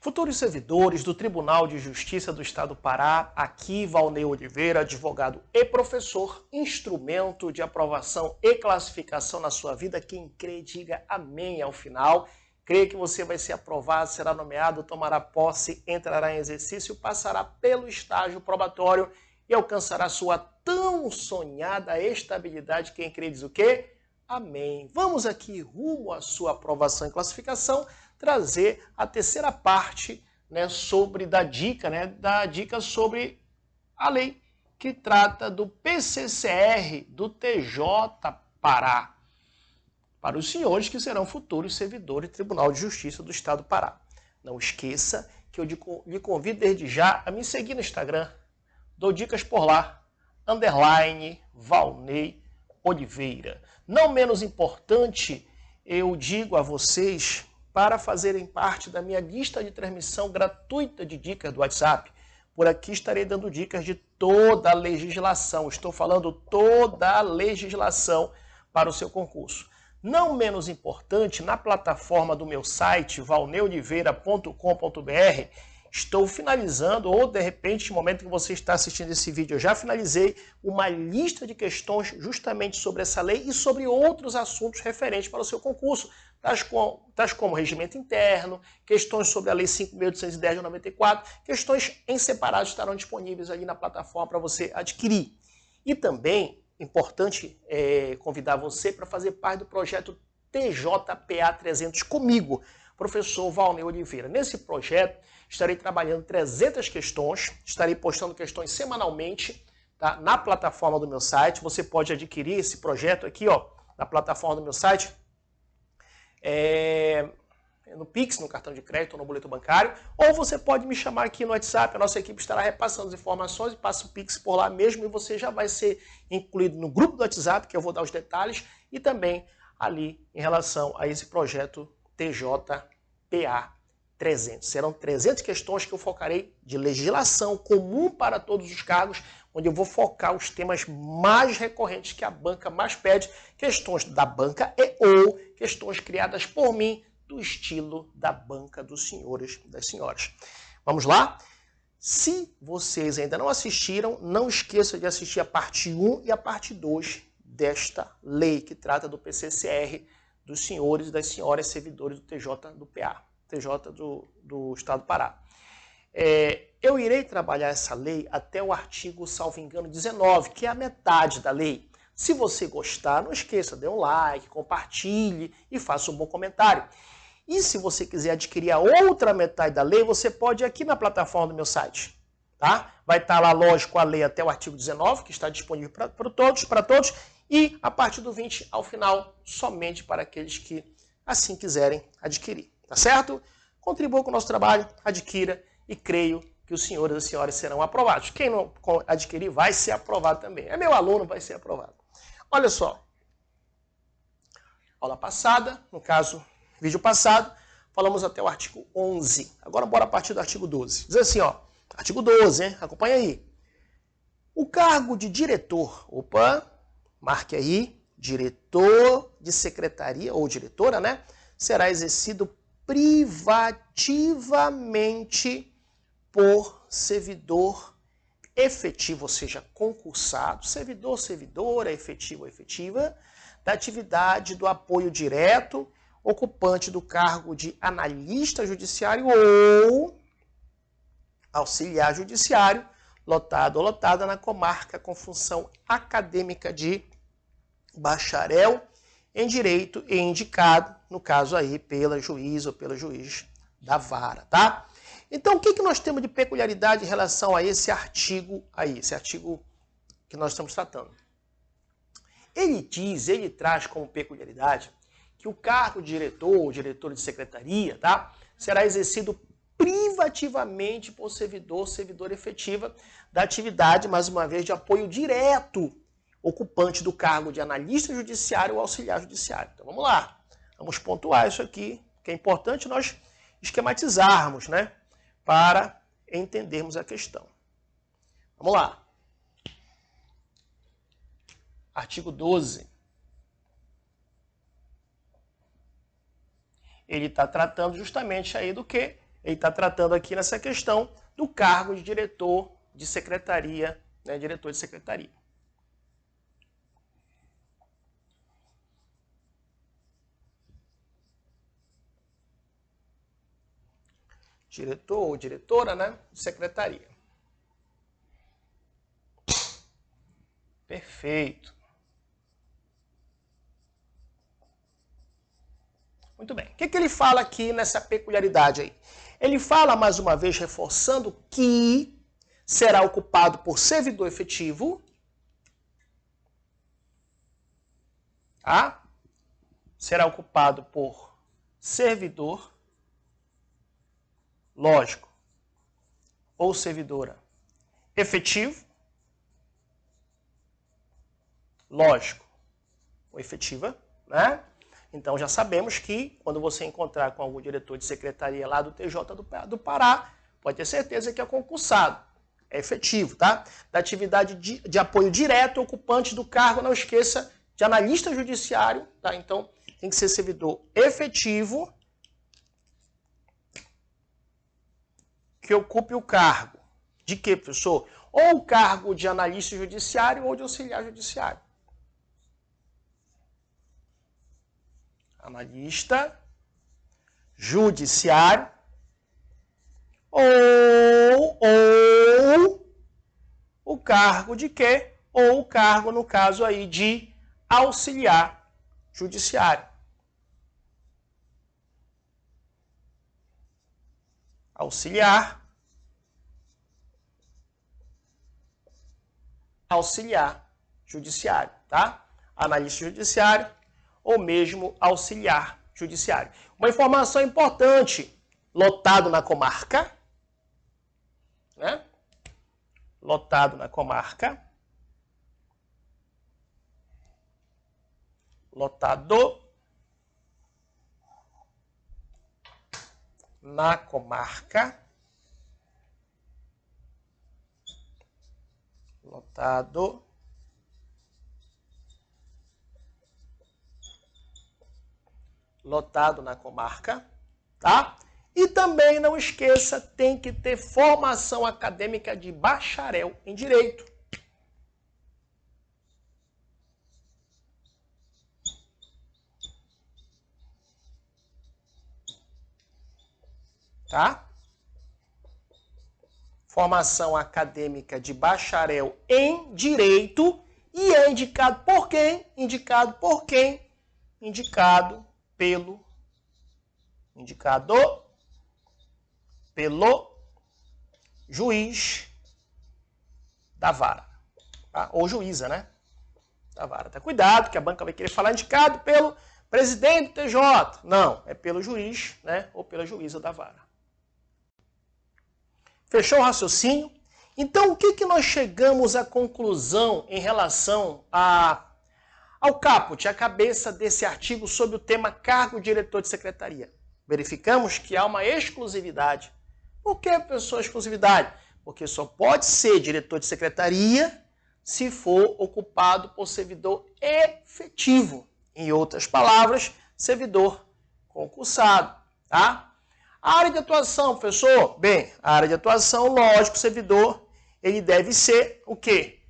Futuros servidores do Tribunal de Justiça do Estado do Pará, aqui Valnei Oliveira, advogado e professor, instrumento de aprovação e classificação na sua vida. Quem crê, diga amém ao final. Crê que você vai ser aprovado, será nomeado, tomará posse, entrará em exercício, passará pelo estágio probatório e alcançará sua tão sonhada estabilidade. Quem crê diz o quê? Amém. Vamos aqui rumo à sua aprovação e classificação, trazer a terceira parte, da dica sobre a lei que trata do PCCR do TJ Pará, para os senhores que serão futuros servidores do Tribunal de Justiça do Estado do Pará. Não esqueça que eu lhe convido desde já a me seguir no Instagram, dou dicas por lá, _Valnei Oliveira. Não menos importante, eu digo a vocês para fazerem parte da minha lista de transmissão gratuita de dicas do WhatsApp. Por aqui estarei dando dicas de toda a legislação. Estou falando toda a legislação para o seu concurso. Não menos importante, na plataforma do meu site, valneioliveira.com.br, estou finalizando, ou de repente, no momento que você está assistindo esse vídeo, eu já finalizei uma lista de questões justamente sobre essa lei e sobre outros assuntos referentes para o seu concurso, tais como regimento interno, questões sobre a Lei 5.810 de 94, questões em separado estarão disponíveis ali na plataforma para você adquirir. E também, importante convidar você para fazer parte do projeto TJPA 300 comigo, professor Valnei Oliveira. Nesse projeto, estarei trabalhando 300 questões, estarei postando questões semanalmente, tá, na plataforma do meu site. Você pode adquirir esse projeto aqui, ó, na plataforma do meu site, no Pix, no cartão de crédito ou no boleto bancário, ou você pode me chamar aqui no WhatsApp, a nossa equipe estará repassando as informações e passa o Pix por lá mesmo e você já vai ser incluído no grupo do WhatsApp, que eu vou dar os detalhes, e também ali em relação a esse projeto TJPA 300. Serão 300 questões que eu focarei de legislação comum para todos os cargos, onde eu vou focar os temas mais recorrentes que a banca mais pede, questões da banca ou questões criadas por mim, do estilo da banca dos senhores e das senhoras. Vamos lá? Se vocês ainda não assistiram, não esqueça de assistir a parte 1 e a parte 2 desta lei que trata do PCCR dos senhores e das senhoras servidores do TJ do PA, TJ do Estado do Pará. Eu irei trabalhar essa lei até o artigo, salvo engano, 19, que é a metade da lei. Se você gostar, não esqueça, dê um like, compartilhe e faça um bom comentário. E se você quiser adquirir a outra metade da lei, você pode ir aqui na plataforma do meu site. Tá? Vai estar lá, lógico, a lei até o artigo 19, que está disponível para todos, e a partir do 20, ao final, somente para aqueles que assim quiserem adquirir. Tá certo? Contribua com o nosso trabalho, adquira e creio que os senhores e as senhoras serão aprovados. Quem não adquirir vai ser aprovado também. É meu aluno, vai ser aprovado. Olha só. Aula passada, no caso, vídeo passado, falamos até o artigo 11. Agora bora a partir do artigo 12. Diz assim, ó, artigo 12, hein? Acompanha aí. O cargo de diretor, marque aí, diretor de secretaria ou diretora, né? Será exercido privativamente por servidor efetivo, ou seja, concursado, servidor, servidora, efetivo ou efetiva, da atividade do apoio direto, ocupante do cargo de analista judiciário ou auxiliar judiciário, lotado ou lotada na comarca com função acadêmica de bacharel em direito e indicado, no caso aí, pela juiz ou pelo juiz da vara, tá? Então, o que nós temos de peculiaridade em relação a esse artigo aí, esse artigo que nós estamos tratando? Ele traz como peculiaridade que o cargo de diretor ou diretor de secretaria, tá, será exercido privativamente por servidor, servidora efetiva da atividade, mais uma vez, de apoio direto, ocupante do cargo de analista judiciário ou auxiliar judiciário. Então, vamos lá. Vamos pontuar isso aqui, que é importante nós esquematizarmos, né, para entendermos a questão. Vamos lá. Artigo 12. Ele está tratando justamente aí do quê? ele está tratando aqui nessa questão do cargo de diretor de secretaria, né, diretor de secretaria. Diretor ou diretora, né, de secretaria. Perfeito. Muito bem. O que ele fala aqui nessa peculiaridade aí? Ele fala, mais uma vez, reforçando que será ocupado por servidor efetivo, tá? Será ocupado por servidor, lógico, ou servidora efetivo, lógico, ou efetiva, né? Então já sabemos que quando você encontrar com algum diretor de secretaria lá do TJ do Pará, pode ter certeza que é concursado, é efetivo, tá? Da atividade de apoio direto, ocupante do cargo, não esqueça, de analista judiciário, tá? Então tem que ser servidor efetivo que ocupe o cargo. De quê, professor? Ou o cargo de analista judiciário ou de auxiliar judiciário. Analista judiciário ou o cargo de quê? Ou o cargo, no caso aí, de auxiliar judiciário. Auxiliar judiciário, tá? Analista judiciário ou mesmo auxiliar judiciário. Uma informação importante, lotado na comarca, né? Lotado na comarca. Lotado na comarca. Lotado na comarca, tá? E também não esqueça, tem que ter formação acadêmica de bacharel em Direito. Tá? Formação acadêmica de bacharel em Direito e é indicado por quem? Indicado pelo juiz da vara, tá? Ou juíza, né? Da vara. Tá? Cuidado, que a banca vai querer falar indicado pelo presidente do TJ. Não, é pelo juiz, né? Ou pela juíza da vara. Fechou o raciocínio? Então, o que nós chegamos à conclusão em relação ao caput, a cabeça desse artigo sobre o tema cargo diretor de secretaria? Verificamos que há uma exclusividade. Por que, professor, exclusividade? Porque só pode ser diretor de secretaria se for ocupado por servidor efetivo. Em outras palavras, servidor concursado, tá? A área de atuação, professor? Bem, a área de atuação, lógico, o servidor, ele deve ser o quê?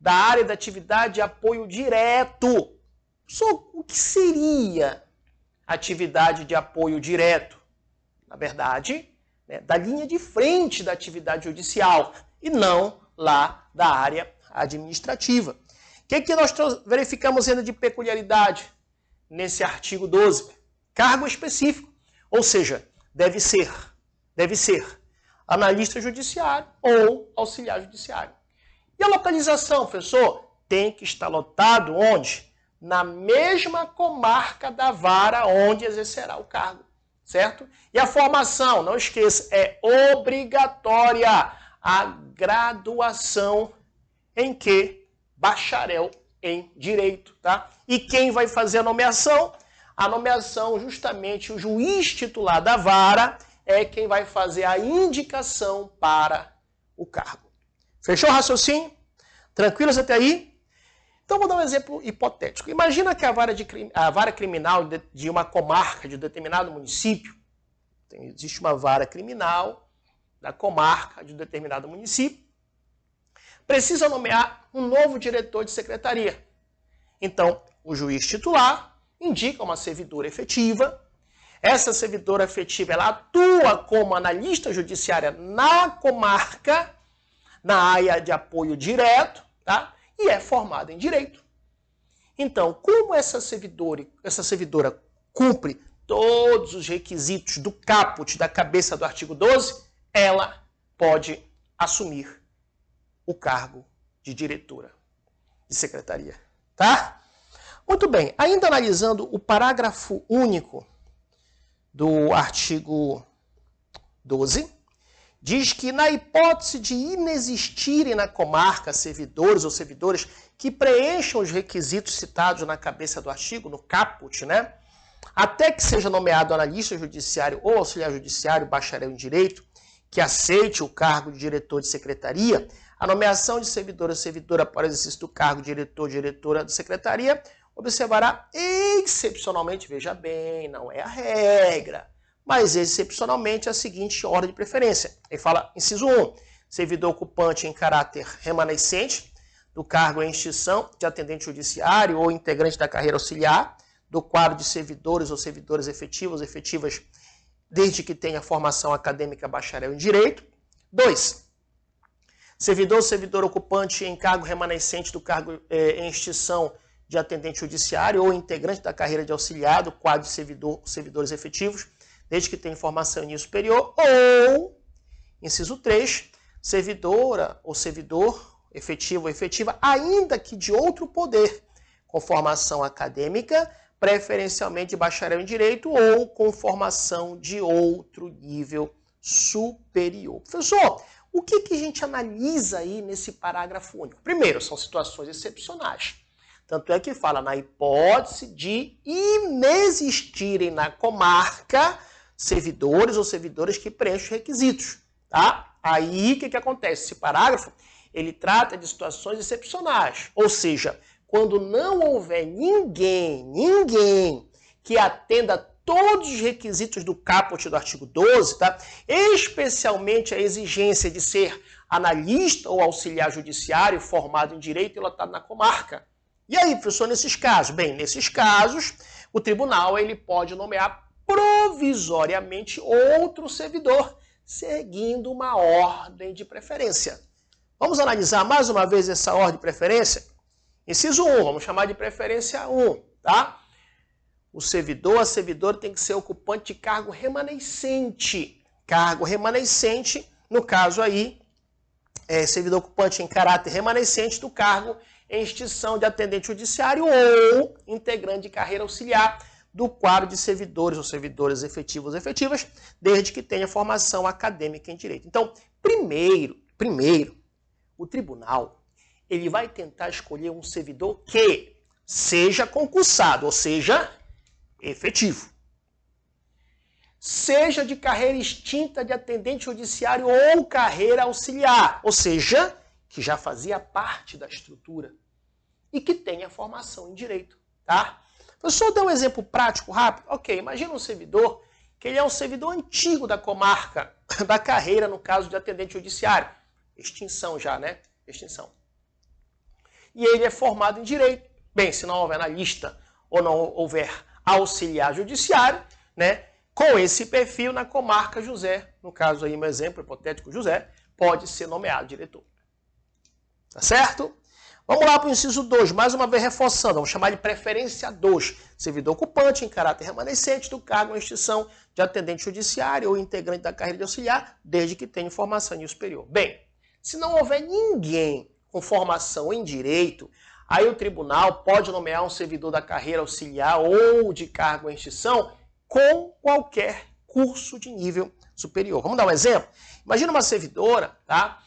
Da área da atividade de apoio direto. Professor, o que seria atividade de apoio direto? Na verdade, né, da linha de frente da atividade judicial e não lá da área administrativa. O que nós verificamos ainda de peculiaridade nesse artigo 12? Cargo específico, ou seja, deve ser analista judiciário ou auxiliar judiciário. E a localização, professor? Tem que estar lotado onde? Na mesma comarca da vara onde exercerá o cargo, certo? E a formação, não esqueça, é obrigatória a graduação em quê? Bacharel em Direito, tá? E quem vai fazer a nomeação? A nomeação, justamente, o juiz titular da vara é quem vai fazer a indicação para o cargo. Fechou o raciocínio? Tranquilos até aí? Então, vou dar um exemplo hipotético. Imagina que a vara criminal de uma comarca, de um determinado município, Existe uma vara criminal da comarca de um determinado município. Precisa nomear um novo diretor de secretaria. Então, o juiz titular indica uma servidora efetiva. Essa servidora efetiva ela atua como analista judiciária na comarca, na área de apoio direto, tá? E é formada em direito. Então, como essa servidora cumpre todos os requisitos do caput, da cabeça do artigo 12, ela pode assumir o cargo de diretora de secretaria, tá? Muito bem, ainda analisando o parágrafo único do artigo 12, diz que na hipótese de inexistirem na comarca servidores ou servidoras que preencham os requisitos citados na cabeça do artigo, no caput, né? Até que seja nomeado analista judiciário ou auxiliar judiciário, bacharel em direito, que aceite o cargo de diretor de secretaria, a nomeação de servidor ou servidora para o exercício do cargo de diretor ou diretora de secretaria observará excepcionalmente, veja bem, não é a regra, mas excepcionalmente a seguinte ordem de preferência. Ele fala, inciso 1, servidor ocupante em caráter remanescente do cargo em extinção de atendente judiciário ou integrante da carreira auxiliar, do quadro de servidores ou servidoras efetivos ou efetivas, desde que tenha formação acadêmica bacharel em direito. 2, servidor ou servidor ocupante em cargo remanescente do cargo em extinção de atendente judiciário ou integrante da carreira de auxiliar do quadro de servidores efetivos, desde que tenha formação em nível superior, ou, inciso 3, servidora ou servidor efetivo ou efetiva, ainda que de outro poder, com formação acadêmica, preferencialmente de bacharel em direito ou com formação de outro nível superior. Professor, o que a gente analisa aí nesse parágrafo único? Primeiro, são situações excepcionais. Tanto é que fala na hipótese de inexistirem na comarca servidores ou servidoras que preenchem os requisitos. Tá? Aí, o que acontece? Esse parágrafo, ele trata de situações excepcionais. Ou seja, quando não houver ninguém que atenda todos os requisitos do caput do artigo 12, tá? Especialmente a exigência de ser analista ou auxiliar judiciário formado em direito e lotado na comarca. E aí, professor, nesses casos? Bem, nesses casos, o tribunal ele pode nomear provisoriamente outro servidor, seguindo uma ordem de preferência. Vamos analisar mais uma vez essa ordem de preferência? Inciso 1, vamos chamar de preferência 1, tá? O servidor, a servidora tem que ser ocupante de cargo remanescente. Cargo remanescente, no caso aí, servidor ocupante em caráter remanescente do cargo em extinção de atendente judiciário ou integrante de carreira auxiliar do quadro de servidores ou servidoras efetivos ou efetivas, desde que tenha formação acadêmica em direito. Então, primeiro, o tribunal ele vai tentar escolher um servidor que seja concursado, ou seja, efetivo. Seja de carreira extinta de atendente judiciário ou carreira auxiliar, ou seja, que já fazia parte da estrutura e que tenha formação em direito, tá? Professor, dá um exemplo prático rápido. Ok, imagina um servidor que ele é um servidor antigo da comarca, da carreira, no caso de atendente judiciário. Extinção já, né? Extinção. E ele é formado em direito. Bem, se não houver analista ou não houver auxiliar judiciário, né? Com esse perfil na comarca José, no caso aí, meu exemplo hipotético José, pode ser nomeado diretor. Tá certo? Vamos lá para o inciso 2, mais uma vez reforçando, vamos chamar de preferência 2. Servidor ocupante em caráter remanescente do cargo em extinção de atendente judiciário ou integrante da carreira de auxiliar, desde que tenha formação em nível superior. Bem, se não houver ninguém com formação em direito, aí o tribunal pode nomear um servidor da carreira auxiliar ou de cargo em extinção com qualquer curso de nível superior. Vamos dar um exemplo? Imagina uma servidora, tá?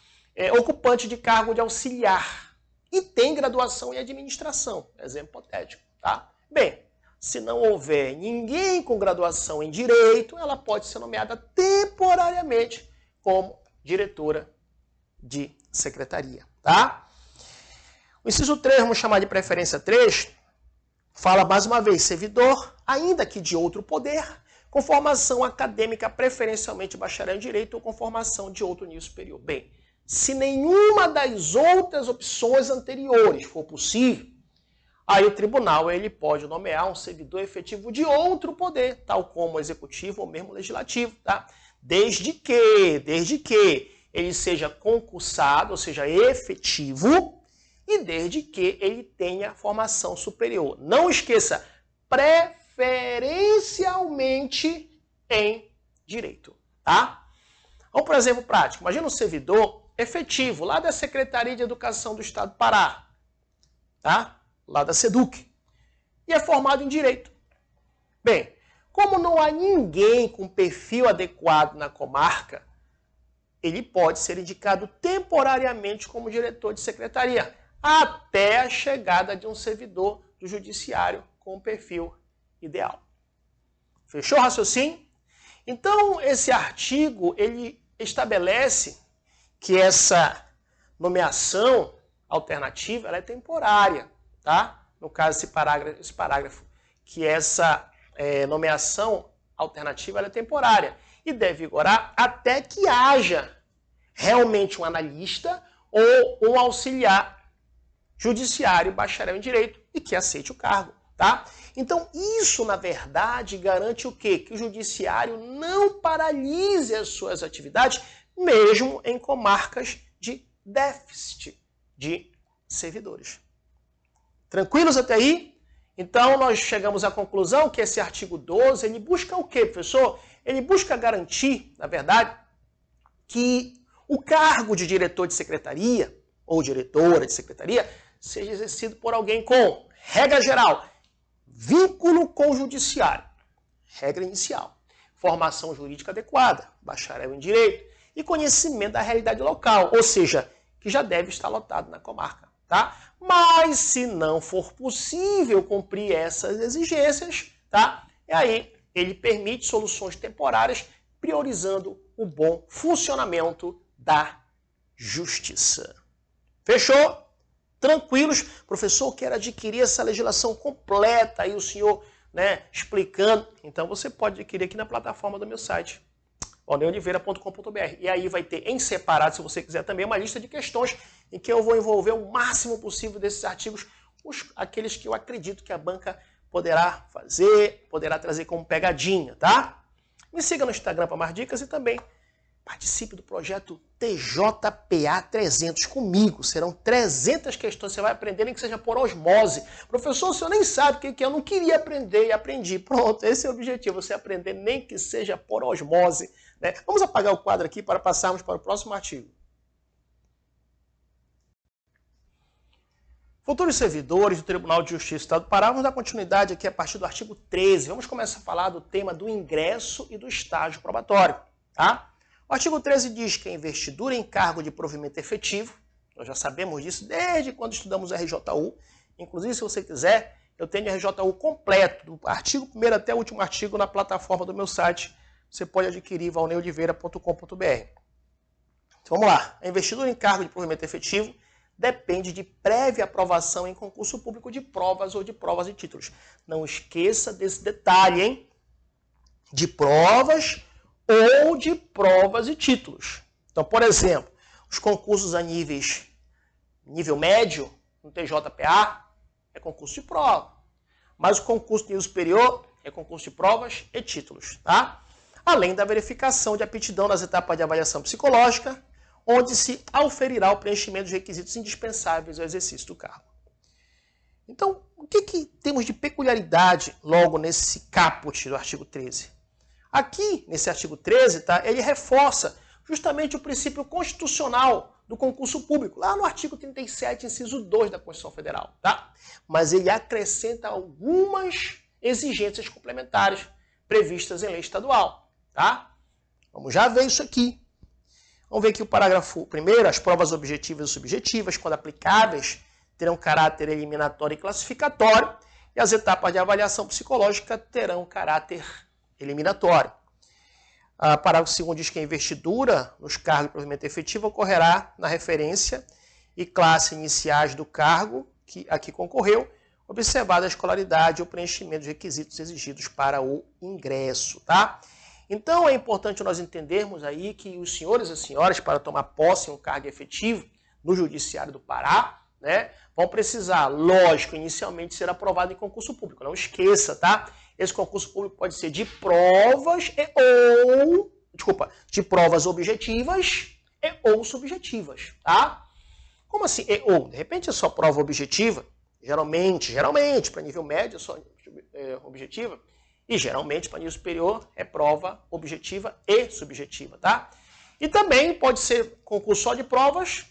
Ocupante de cargo de auxiliar e tem graduação em administração, exemplo hipotético, tá? Bem, se não houver ninguém com graduação em direito, ela pode ser nomeada temporariamente como diretora de secretaria, tá? O inciso 3, vamos chamar de preferência 3, fala mais uma vez, servidor, ainda que de outro poder, com formação acadêmica, preferencialmente bacharel em Direito ou com formação de outro nível superior. Bem, se nenhuma das outras opções anteriores for possível, aí o tribunal ele pode nomear um servidor efetivo de outro poder, tal como o executivo ou mesmo legislativo, tá? Desde que ele seja concursado, ou seja, efetivo, e desde que ele tenha formação superior. Não esqueça, preferencialmente em direito, tá? Vamos por exemplo prático. Imagina um servidor efetivo lá da Secretaria de Educação do Estado do Pará, tá? Lá da SEDUC, e é formado em direito. Bem, como não há ninguém com perfil adequado na comarca, ele pode ser indicado temporariamente como diretor de secretaria, até a chegada de um servidor do judiciário com o perfil ideal. Fechou o raciocínio? Então, esse artigo, ele estabelece que essa nomeação alternativa ela é temporária, tá? No caso, esse parágrafo que essa nomeação alternativa ela é temporária e deve vigorar até que haja realmente um analista ou um auxiliar judiciário bacharel em direito e que aceite o cargo, tá? Então, isso, na verdade, garante o quê? Que o judiciário não paralise as suas atividades, mesmo em comarcas de déficit de servidores. Tranquilos até aí? Então, nós chegamos à conclusão que esse artigo 12, ele busca o quê, professor? Ele busca garantir, na verdade, que o cargo de diretor de secretaria ou diretora de secretaria seja exercido por alguém com, regra geral, vínculo com o judiciário. Regra inicial. Formação jurídica adequada, bacharel em direito e conhecimento da realidade local, ou seja, que já deve estar lotado na comarca, tá? Mas se não for possível cumprir essas exigências, tá? E aí ele permite soluções temporárias, priorizando o bom funcionamento da justiça. Fechou? Tranquilos? Professor, quero adquirir essa legislação completa, aí o senhor, né, explicando. Então você pode adquirir aqui na plataforma do meu site, walneoliveira.com.br. E aí vai ter em separado, se você quiser também, uma lista de questões em que eu vou envolver o máximo possível desses artigos, aqueles que eu acredito que a banca poderá fazer, poderá trazer como pegadinha, tá? Me siga no Instagram para mais dicas e também participe do projeto TJPA 300 comigo. Serão 300 questões, você vai aprender nem que seja por osmose. Professor, o senhor nem sabe o que é, eu não queria aprender e aprendi. Pronto, esse é o objetivo, você aprender nem que seja por osmose, né? Vamos apagar o quadro aqui para passarmos para o próximo artigo. Futuros servidores do Tribunal de Justiça do Estado do Pará, vamos dar continuidade aqui a partir do artigo 13. Vamos começar a falar do tema do ingresso e do estágio probatório, tá? O artigo 13 diz que a investidura em cargo de provimento efetivo, nós já sabemos disso desde quando estudamos o RJU, inclusive se você quiser, eu tenho o RJU completo, do artigo 1º até o último artigo na plataforma do meu site, você pode adquirir walneoliveira.com.br. Então vamos lá, a investidura em cargo de provimento efetivo depende de prévia aprovação em concurso público de provas ou de provas e títulos. Não esqueça desse detalhe, hein? De provas ou de provas e títulos. Então, por exemplo, os concursos a nível médio, no TJPA, é concurso de prova. Mas o concurso de nível superior é concurso de provas e títulos, tá? Além da verificação de aptidão nas etapas de avaliação psicológica, onde se auferirá o preenchimento dos requisitos indispensáveis ao exercício do cargo. Então, o que temos de peculiaridade logo nesse caput do artigo 13? Aqui, nesse artigo 13, tá, ele reforça justamente o princípio constitucional do concurso público, lá no artigo 37, inciso 2 da Constituição Federal. Tá? Mas ele acrescenta algumas exigências complementares previstas em lei estadual. Tá? Vamos já ver isso aqui. Vamos ver aqui o parágrafo 1º, as provas objetivas e subjetivas, quando aplicáveis, terão caráter eliminatório e classificatório, e as etapas de avaliação psicológica terão caráter eliminatório. Parágrafo 2º diz que a investidura nos cargos de provimento efetivo ocorrerá na referência e classe iniciais do cargo a que concorreu, observada a escolaridade e o preenchimento dos requisitos exigidos para o ingresso, tá? Então é importante nós entendermos aí que os senhores e senhoras, para tomar posse em um cargo efetivo no Judiciário do Pará, né, vão precisar, lógico, inicialmente ser aprovado em concurso público. Não esqueça, tá? Esse concurso público pode ser de provas de provas objetivas ou subjetivas, tá? Como assim? De repente é só prova objetiva, geralmente, para nível médio é só objetiva, e geralmente para nível superior é prova objetiva e subjetiva, tá? E também pode ser concurso só de provas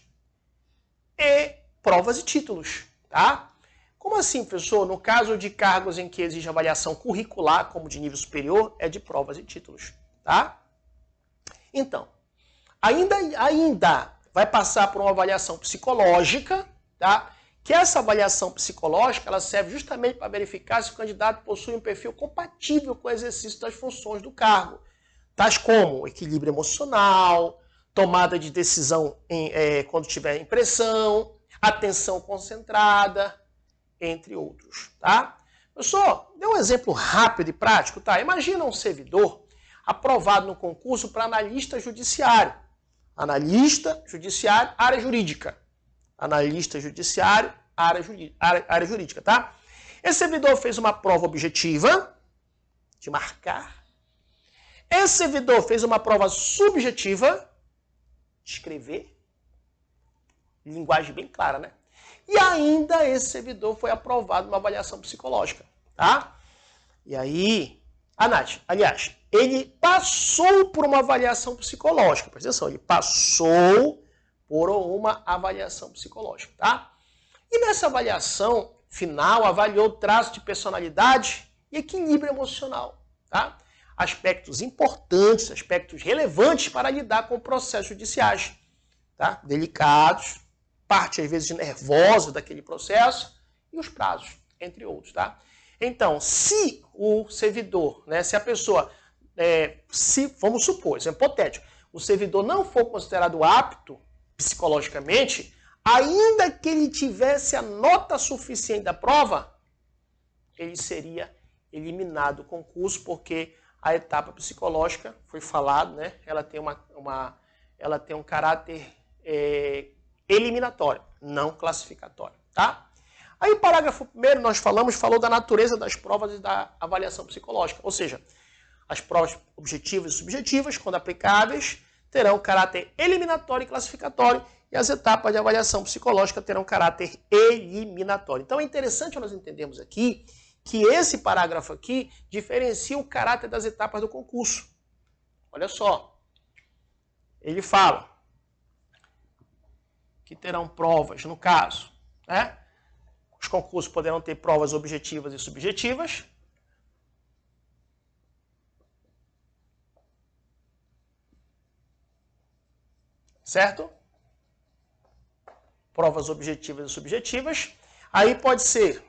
e provas e títulos, tá? Como assim, professor? No caso de cargos em que exige avaliação curricular, como de nível superior, é de provas e títulos, tá? Então, ainda vai passar por uma avaliação psicológica, tá? Que essa avaliação psicológica ela serve justamente para verificar se o candidato possui um perfil compatível com o exercício das funções do cargo, tais como equilíbrio emocional, tomada de decisão quando tiver impressão, atenção concentrada, entre outros, tá? Professor, dê um exemplo rápido e prático, tá? Imagina um servidor aprovado no concurso para analista judiciário. Analista judiciário, área jurídica. Analista judiciário, área jurídica, tá? Esse servidor fez uma prova objetiva de marcar. Esse servidor fez uma prova subjetiva de escrever. Linguagem bem clara, né? E ainda esse servidor foi aprovado numa avaliação psicológica, tá? E aí, aliás, ele passou por uma avaliação psicológica, presta atenção, ele passou por uma avaliação psicológica, tá? E nessa avaliação final, avaliou traços de personalidade e equilíbrio emocional, tá? Aspectos importantes, aspectos relevantes para lidar com processos judiciais, tá? Delicados, parte às vezes nervosa daquele processo e os prazos, entre outros, tá? Então, se o servidor, né, se a pessoa, vamos supor, isso é hipotético, o servidor não for considerado apto psicologicamente, ainda que ele tivesse a nota suficiente da prova, ele seria eliminado do concurso, porque a etapa psicológica, foi falado, né, ela tem um caráter eliminatório, não classificatório, tá? Aí o parágrafo 1º nós falou da natureza das provas e da avaliação psicológica, ou seja, as provas objetivas e subjetivas, quando aplicáveis, terão caráter eliminatório e classificatório, e as etapas de avaliação psicológica terão caráter eliminatório. Então é interessante nós entendermos aqui que esse parágrafo aqui diferencia o caráter das etapas do concurso. Olha só, ele fala que terão provas, no caso, né? Os concursos poderão ter provas objetivas e subjetivas. Certo? Provas objetivas e subjetivas. Aí pode ser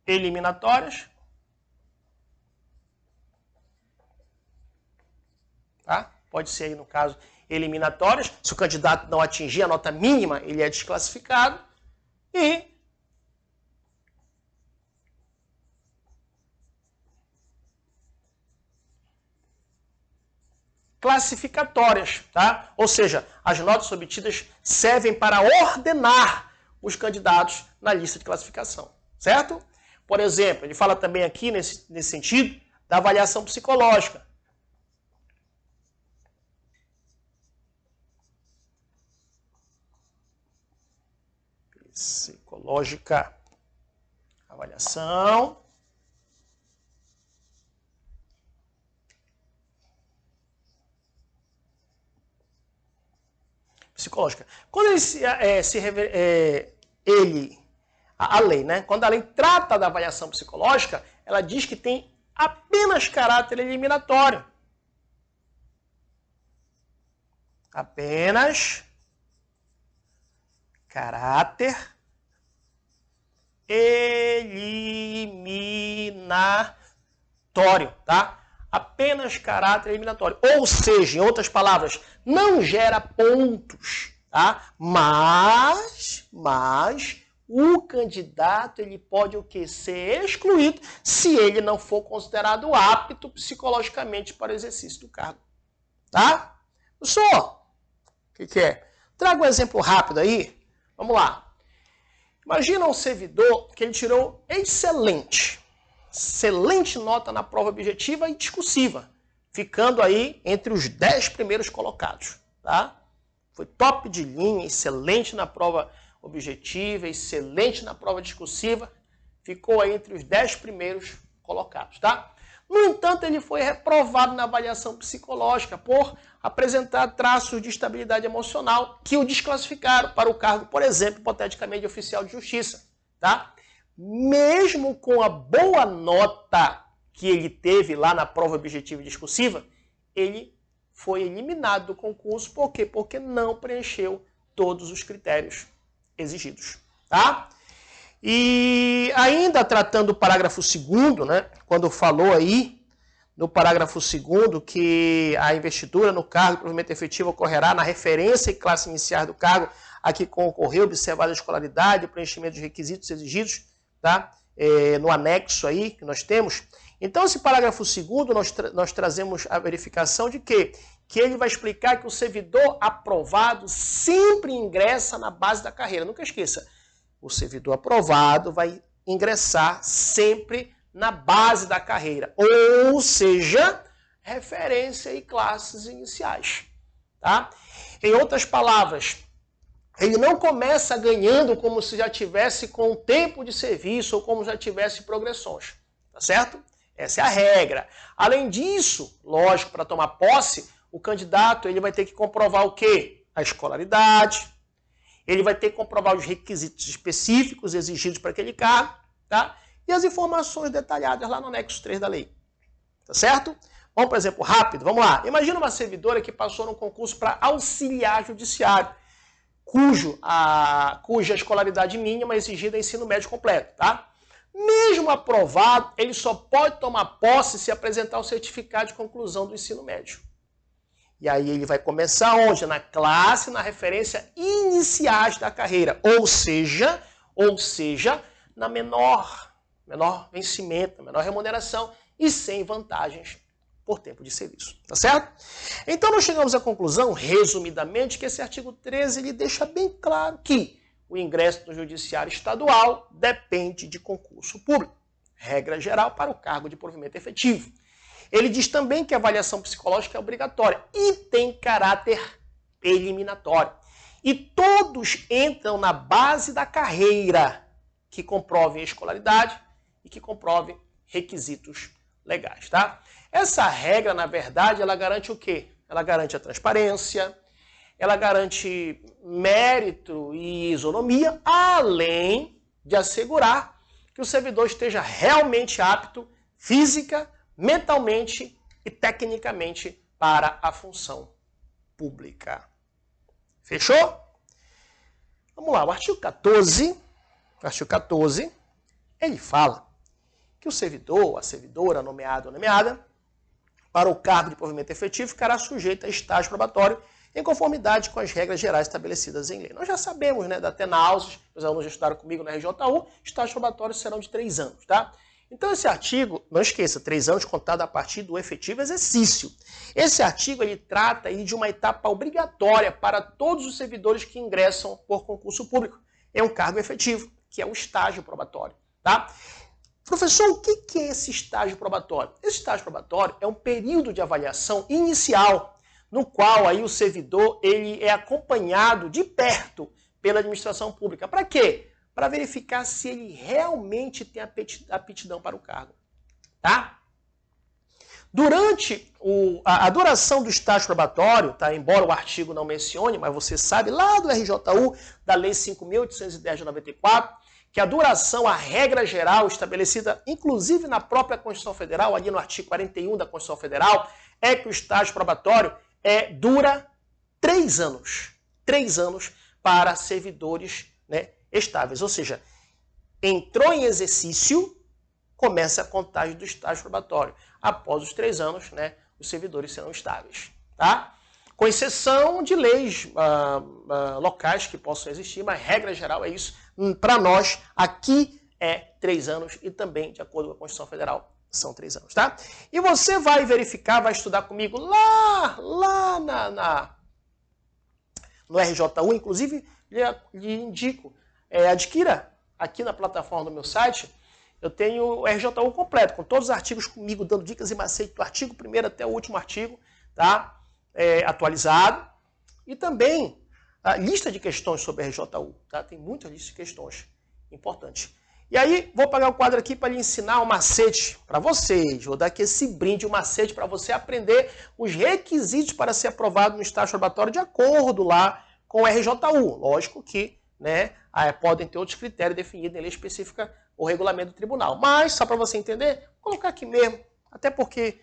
eliminatórias. Tá? Pode ser aí, no caso, eliminatórias. Se o candidato não atingir a nota mínima, ele é desclassificado. E classificatórias, tá? Ou seja, as notas obtidas servem para ordenar os candidatos na lista de classificação, certo? Por exemplo, ele fala também aqui, nesse sentido, da avaliação psicológica. Psicológica, avaliação. Psicológica. Quando a lei, né? Quando a lei trata da avaliação psicológica, ela diz que tem apenas caráter eliminatório. Apenas caráter eliminatório, tá? Apenas caráter eliminatório. Ou seja, em outras palavras, não gera pontos, tá? Mas o candidato ele pode o quê? Ser excluído se ele não for considerado apto psicologicamente para o exercício do cargo. Tá? Professor, o que é? Traga um exemplo rápido aí. Vamos lá. Imagina um servidor que ele tirou excelente nota na prova objetiva e discursiva, ficando aí entre os 10 primeiros colocados. Tá? Foi top de linha, excelente na prova objetiva, excelente na prova discursiva, ficou aí entre os 10 primeiros colocados, tá? No entanto, ele foi reprovado na avaliação psicológica por apresentar traços de estabilidade emocional que o desclassificaram para o cargo, por exemplo, hipoteticamente de oficial de justiça, tá? Mesmo com a boa nota que ele teve lá na prova objetiva e discursiva, ele foi eliminado do concurso. Por quê? Porque não preencheu todos os critérios exigidos, tá? E ainda tratando do parágrafo 2º, né, quando falou aí no parágrafo 2º que a investidura no cargo de provimento efetivo ocorrerá na referência e classe iniciais do cargo a que concorreu, observada a escolaridade, o preenchimento dos requisitos exigidos, tá? No anexo aí que nós temos. Então, esse parágrafo 2º, nós trazemos a verificação de que ele vai explicar que o servidor aprovado sempre ingressa na base da carreira. Nunca esqueça, o servidor aprovado vai ingressar sempre na base da carreira, ou seja, referência e classes iniciais. Tá? Em outras palavras, ele não começa ganhando como se já tivesse com tempo de serviço ou como já tivesse progressões. Tá certo? Essa é a regra. Além disso, lógico, para tomar posse, o candidato ele vai ter que comprovar o quê? A escolaridade, ele vai ter que comprovar os requisitos específicos exigidos para aquele cargo, tá? E as informações detalhadas lá no anexo 3 da lei. Tá certo? Vamos, por exemplo, rápido, vamos lá. Imagina uma servidora que passou num concurso para auxiliar judiciário, cuja escolaridade mínima exigida é ensino médio completo, tá? Mesmo aprovado, ele só pode tomar posse se apresentar o certificado de conclusão do ensino médio. E aí ele vai começar onde? Na classe, na referência iniciais da carreira. Ou seja, na menor vencimento, na menor remuneração e sem vantagens por tempo de serviço. Tá certo? Então nós chegamos à conclusão, resumidamente, que esse artigo 13 ele deixa bem claro que o ingresso no judiciário estadual depende de concurso público. Regra geral para o cargo de provimento efetivo. Ele diz também que a avaliação psicológica é obrigatória e tem caráter eliminatório. E todos entram na base da carreira que comprovem a escolaridade e que comprovem requisitos legais, tá? Essa regra, na verdade, ela garante o quê? Ela garante a transparência, ela garante mérito e isonomia, além de assegurar que o servidor esteja realmente apto física, mentalmente e tecnicamente para a função pública. Fechou? Vamos lá, o artigo 14, ele fala que o servidor, a servidora, nomeado ou nomeada, para o cargo de provimento efetivo, ficará sujeito a estágio probatório em conformidade com as regras gerais estabelecidas em lei. Nós já sabemos, né, da Tenausos, os alunos já estudaram comigo na RJU, estágios probatórios serão de 3 anos, tá? Então esse artigo, não esqueça, 3 anos contado a partir do efetivo exercício. Esse artigo ele trata aí de uma etapa obrigatória para todos os servidores que ingressam por concurso público. É um cargo efetivo, que é o estágio probatório, tá? Professor, o que é esse estágio probatório? Esse estágio probatório é um período de avaliação inicial, no qual aí o servidor ele é acompanhado de perto pela administração pública. Para quê? Para verificar se ele realmente tem aptidão para o cargo. Tá? Durante a duração do estágio probatório, tá? Embora o artigo não mencione, mas você sabe lá do RJU, da Lei 5.810 de 94, que a duração, a regra geral estabelecida, inclusive na própria Constituição Federal, ali no artigo 41 da Constituição Federal, é que o estágio probatório dura 3 anos. 3 anos para servidores, né, estáveis. Ou seja, entrou em exercício, começa a contagem do estágio probatório. Após os 3 anos, né, os servidores serão estáveis. Tá? Com exceção de leis locais que possam existir, mas regra geral é isso. para nós, aqui é 3 anos e também, de acordo com a Constituição Federal, são 3 anos, tá? E você vai verificar, vai estudar comigo lá no RJU, inclusive, lhe indico, adquira aqui na plataforma do meu site, eu tenho o RJU completo, com todos os artigos comigo, dando dicas e macetes do artigo 1º até o último artigo, tá? Atualizado. E também a lista de questões sobre RJU, tá? Tem muitas listas de questões importantes. E aí, vou pegar o quadro aqui para lhe ensinar um macete para vocês. Vou dar aqui esse brinde, um macete para você aprender os requisitos para ser aprovado no estágio probatório de acordo lá com o RJU. Lógico que, né, podem ter outros critérios definidos em lei específica ou regulamento do tribunal. Mas, só para você entender, vou colocar aqui mesmo. Até porque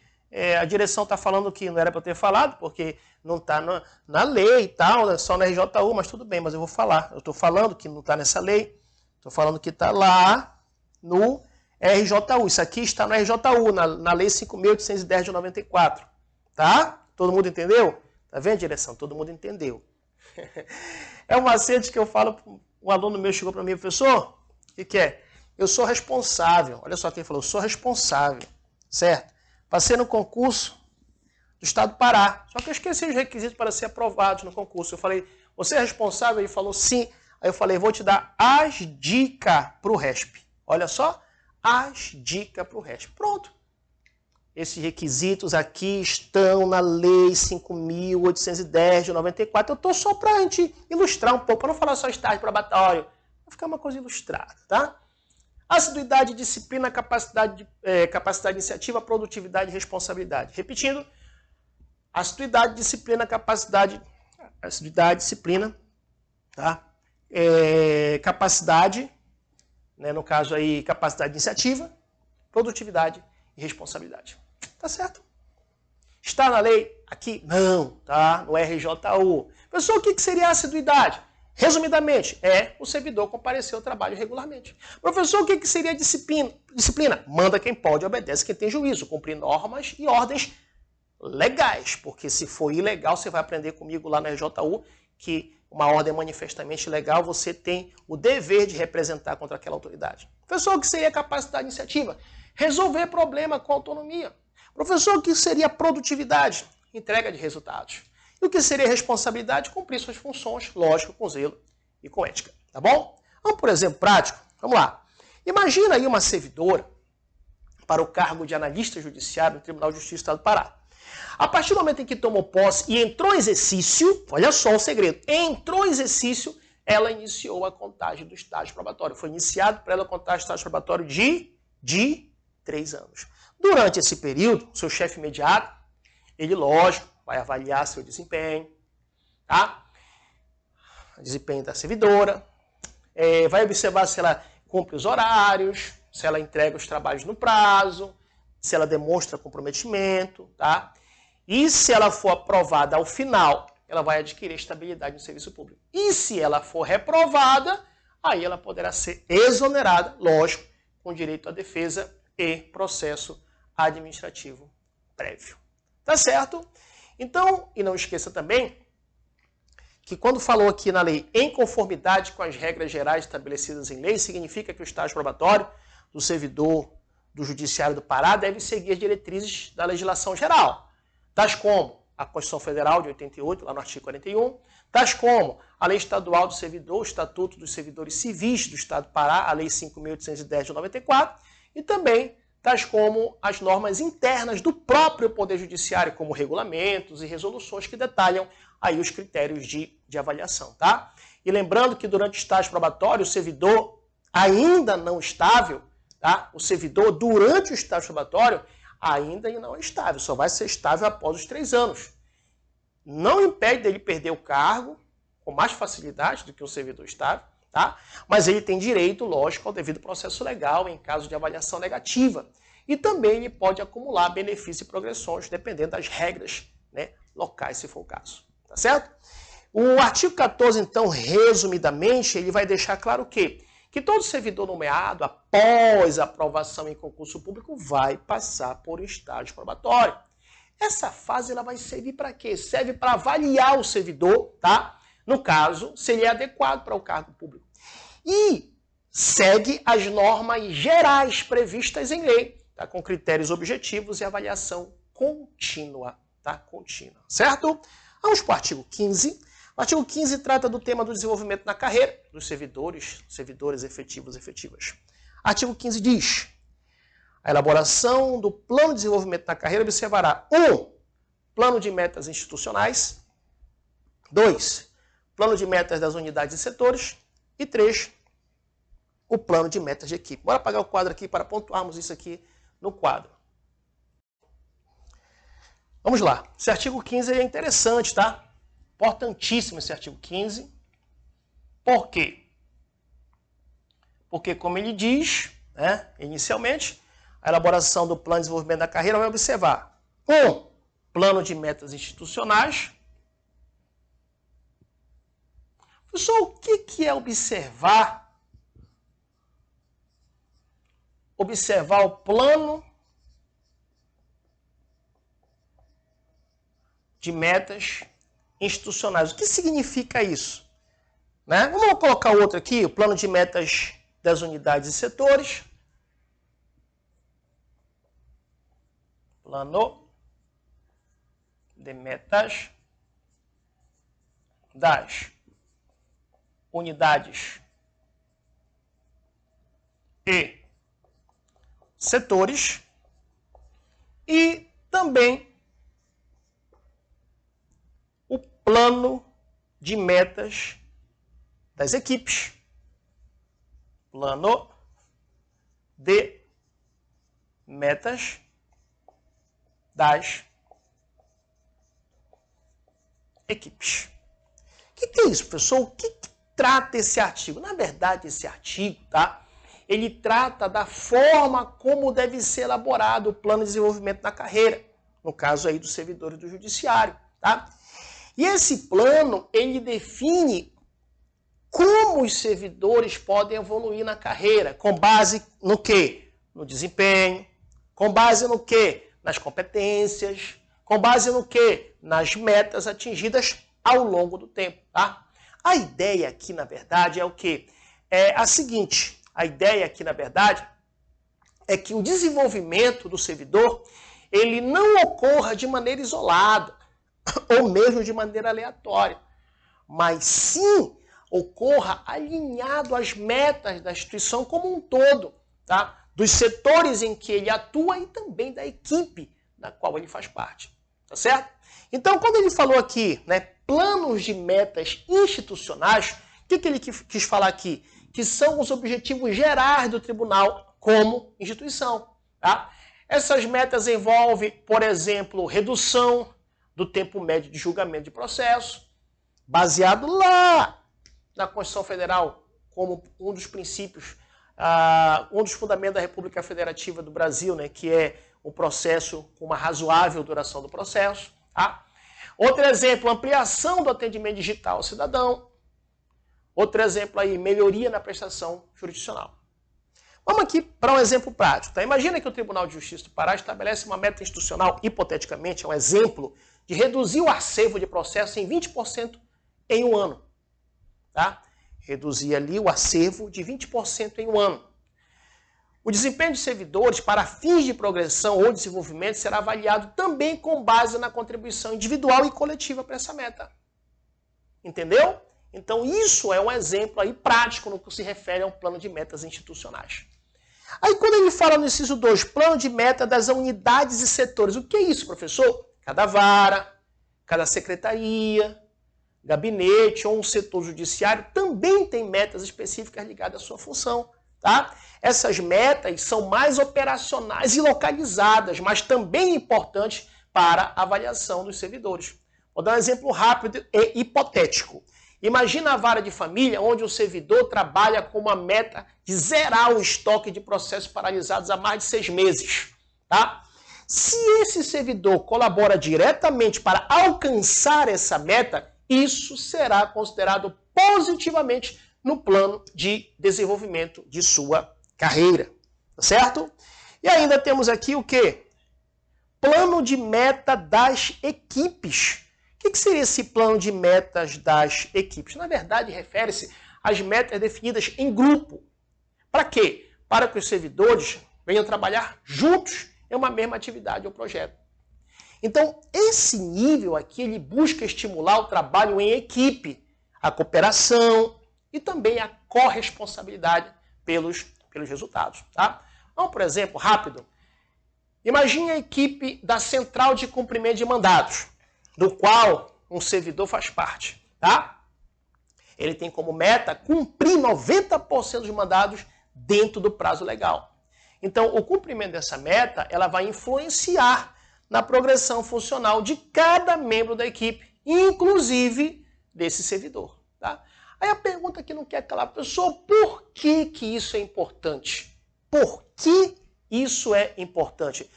a direção está falando que não era para eu ter falado, porque não está na lei e tal, é só na RJU, mas tudo bem, mas eu vou falar. Eu estou falando que não está nessa lei. Estou falando que está lá no RJU. Isso aqui está no RJU, na Lei 5.810 de 94. Tá? Todo mundo entendeu? Tá vendo, direção? Todo mundo entendeu. É um macete que eu falo, um aluno meu chegou para mim, professor, o que é? Eu sou responsável. Olha só quem falou, eu sou responsável. Certo? Passei no concurso do Estado do Pará. Só que eu esqueci os requisitos para ser aprovado no concurso. Eu falei, você é responsável? Ele falou, sim. Aí eu falei, vou te dar as dicas para o RESP. Olha só, as dicas para o RESP. Pronto. Esses requisitos aqui estão na Lei 5.810 de 94. Eu estou só para a gente ilustrar um pouco, para não falar só estágio probatório. Vai ficar uma coisa ilustrada, tá? Assiduidade, disciplina, capacidade de iniciativa, produtividade e responsabilidade. Repetindo, assiduidade, disciplina, capacidade, assiduidade, disciplina, tá? Capacidade, né, no caso aí, capacidade de iniciativa, produtividade e responsabilidade. Tá certo? Está na lei? Aqui? Não, tá? No RJU. Pessoal, o que seria assiduidade? Resumidamente, o servidor comparecer ao trabalho regularmente. Professor, o que seria disciplina? Manda quem pode, obedece quem tem juízo, cumprir normas e ordens legais. Porque se for ilegal, você vai aprender comigo lá no RJU que uma ordem manifestamente legal, você tem o dever de representar contra aquela autoridade. Professor, o que seria capacidade de iniciativa? Resolver problema com autonomia. Professor, o que seria produtividade? Entrega de resultados. E o que seria responsabilidade? Cumprir suas funções, lógico, com zelo e com ética. Tá bom? Vamos por exemplo prático? Vamos lá. Imagina aí uma servidora para o cargo de analista judiciário no Tribunal de Justiça do Estado do Pará. A partir do momento em que tomou posse e entrou em exercício, olha só o segredo, entrou em exercício, ela iniciou a contagem do estágio probatório. Foi iniciado para ela contar o estágio probatório de 3 anos. Durante esse período, seu chefe imediato, ele, lógico, vai avaliar seu desempenho, tá? O desempenho da servidora, vai observar se ela cumpre os horários, se ela entrega os trabalhos no prazo, se ela demonstra comprometimento, tá? E se ela for aprovada ao final, ela vai adquirir estabilidade no serviço público. E se ela for reprovada, aí ela poderá ser exonerada, lógico, com direito à defesa e processo administrativo prévio. Tá certo? Então, e não esqueça também que quando falou aqui na lei em conformidade com as regras gerais estabelecidas em lei, significa que o estágio probatório do servidor do Judiciário do Pará deve seguir as diretrizes da legislação geral, tais como a Constituição Federal de 88, lá no artigo 41, tais como a Lei Estadual do Servidor, o Estatuto dos Servidores Civis do Estado do Pará, a Lei 5.810 de 94, e também tais como as normas internas do próprio Poder Judiciário, como regulamentos e resoluções que detalham aí os critérios de avaliação, tá? E lembrando que durante o estágio probatório, o servidor ainda não estável, tá? O servidor, durante o estágio probatório, ainda não é estável, só vai ser estável após os 3 anos. Não impede dele perder o cargo com mais facilidade do que um servidor estável, tá? Mas ele tem direito, lógico, ao devido processo legal em caso de avaliação negativa. E também ele pode acumular benefícios e progressões, dependendo das regras, né, locais, se for o caso. Tá certo? O artigo 14, então, resumidamente, ele vai deixar claro o quê? Que todo servidor nomeado, após a aprovação em concurso público, vai passar por estágio probatório. Essa fase ela vai servir para quê? Serve para avaliar o servidor, tá? No caso, se ele é adequado para o cargo público. e segue as normas gerais previstas em lei, tá? Com critérios objetivos e avaliação contínua, tá? Contínua, certo? Vamos para o artigo 15. O artigo 15 trata do tema do desenvolvimento na carreira dos servidores efetivos e efetivas. Artigo 15 diz: a elaboração do plano de desenvolvimento na carreira observará 1. Plano de metas institucionais. 2. Plano de metas das unidades e setores. E 3. O plano de metas de equipe. Bora apagar o quadro aqui para pontuarmos isso aqui no quadro. Vamos lá. Esse artigo 15 é interessante, tá? Importantíssimo esse artigo 15. Por quê? Porque, como ele diz, né, inicialmente, a elaboração do plano de desenvolvimento da carreira vai observar 1. Plano de metas institucionais. Professor, o que é observar? Observar o plano de metas institucionais. O que significa isso? Né? Vamos colocar outro aqui, o plano de metas das unidades e setores. Plano de metas das unidades e setores e também o plano de metas das equipes. Plano de metas das equipes. O que é isso, professor? O que trata esse artigo? Na verdade, esse artigo, tá? Ele trata da forma como deve ser elaborado o plano de desenvolvimento na carreira, no caso aí dos servidores do judiciário, tá? E esse plano, ele define como os servidores podem evoluir na carreira, com base no quê? No desempenho, com base no quê? Nas competências, com base no quê? Nas metas atingidas ao longo do tempo, tá? A ideia aqui, na verdade, é o quê? É a seguinte, a ideia aqui, na verdade, é que o desenvolvimento do servidor, ele não ocorra de maneira isolada, ou mesmo de maneira aleatória, mas sim ocorra alinhado às metas da instituição como um todo, tá? Dos setores em que ele atua e também da equipe da qual ele faz parte, tá certo? Então, quando ele falou aqui, né, planos de metas institucionais, o que ele quis falar aqui? Que são os objetivos gerais do tribunal como instituição, tá? Essas metas envolvem, por exemplo, redução do tempo médio de julgamento de processo, baseado lá na Constituição Federal como um dos princípios, um dos fundamentos da República Federativa do Brasil, né, que é o processo com uma razoável duração do processo. Tá? Outro exemplo, ampliação do atendimento digital ao cidadão. Outro exemplo aí, melhoria na prestação jurisdicional. Vamos aqui para um exemplo prático. Tá? Imagina que o Tribunal de Justiça do Pará estabelece uma meta institucional, hipoteticamente, é um exemplo, de reduzir o acervo de processo em 20% em um ano. Tá? Reduzir ali o acervo de 20% em um ano. O desempenho de servidores para fins de progressão ou desenvolvimento será avaliado também com base na contribuição individual e coletiva para essa meta. Entendeu? Então isso é um exemplo aí prático no que se refere a um plano de metas institucionais. Aí quando ele fala no inciso 2, plano de meta das unidades e setores, o que é isso, professor? Cada vara, cada secretaria, gabinete ou um setor judiciário também tem metas específicas ligadas à sua função. Tá? Essas metas são mais operacionais e localizadas, mas também importantes para a avaliação dos servidores. Vou dar um exemplo rápido e hipotético. Imagina a vara de família onde o servidor trabalha com uma meta de zerar o estoque de processos paralisados há mais de 6 meses. Tá? Se esse servidor colabora diretamente para alcançar essa meta, isso será considerado positivamente no plano de desenvolvimento de sua carreira, tá certo? E ainda temos aqui o quê? Plano de meta das equipes. O que seria esse plano de metas das equipes? Na verdade, refere-se as metas definidas em grupo. Para quê? Para que os servidores venham trabalhar juntos em uma mesma atividade ou projeto. Então, esse nível aqui, ele busca estimular o trabalho em equipe, a cooperação e também a corresponsabilidade pelos resultados. Tá? Vamos, por exemplo, rápido. Imagine a equipe da central de cumprimento de mandados, do qual um servidor faz parte. Tá? Ele tem como meta cumprir 90% dos mandados dentro do prazo legal. Então, o cumprimento dessa meta, ela vai influenciar na progressão funcional de cada membro da equipe, inclusive desse servidor. Tá? Aí a pergunta que não quer calar, pessoal, por que isso é importante? Por que isso é importante?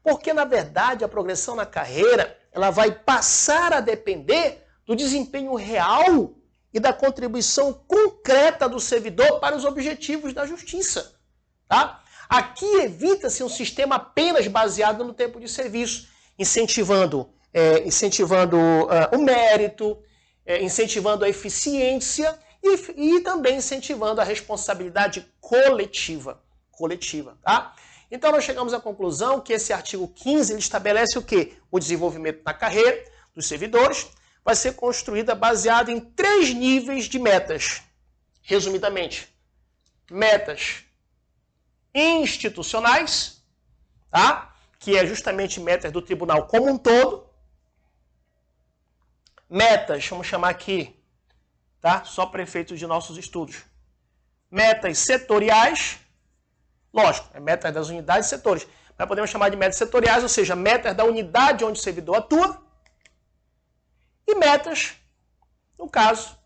Porque, na verdade, a progressão na carreira, ela vai passar a depender do desempenho real e da contribuição concreta do servidor para os objetivos da justiça. Tá? Aqui evita-se um sistema apenas baseado no tempo de serviço, incentivando o mérito, incentivando a eficiência e também incentivando a responsabilidade coletiva. Tá? Então nós chegamos à conclusão que esse artigo 15 ele estabelece o quê? O desenvolvimento na carreira dos servidores vai ser construída baseado em 3 níveis de metas. Resumidamente, metas institucionais, tá? Que é justamente metas do tribunal como um todo. Metas, vamos chamar aqui, tá? Só para efeitos de nossos estudos. Metas setoriais, lógico, é metas das unidades e setores. Mas podemos chamar de metas setoriais, ou seja, metas da unidade onde o servidor atua. E metas, no caso,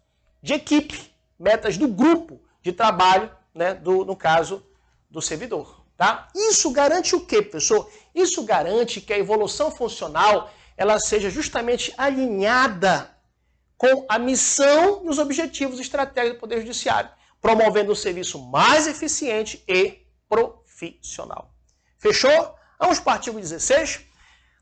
de equipe, metas do grupo de trabalho, né? No caso do servidor. Tá? Isso garante o quê, professor? Isso garante que a evolução funcional ela seja justamente alinhada com a missão e os objetivos estratégicos do Poder Judiciário, promovendo um serviço mais eficiente e profissional. Fechou? Vamos para o artigo 16?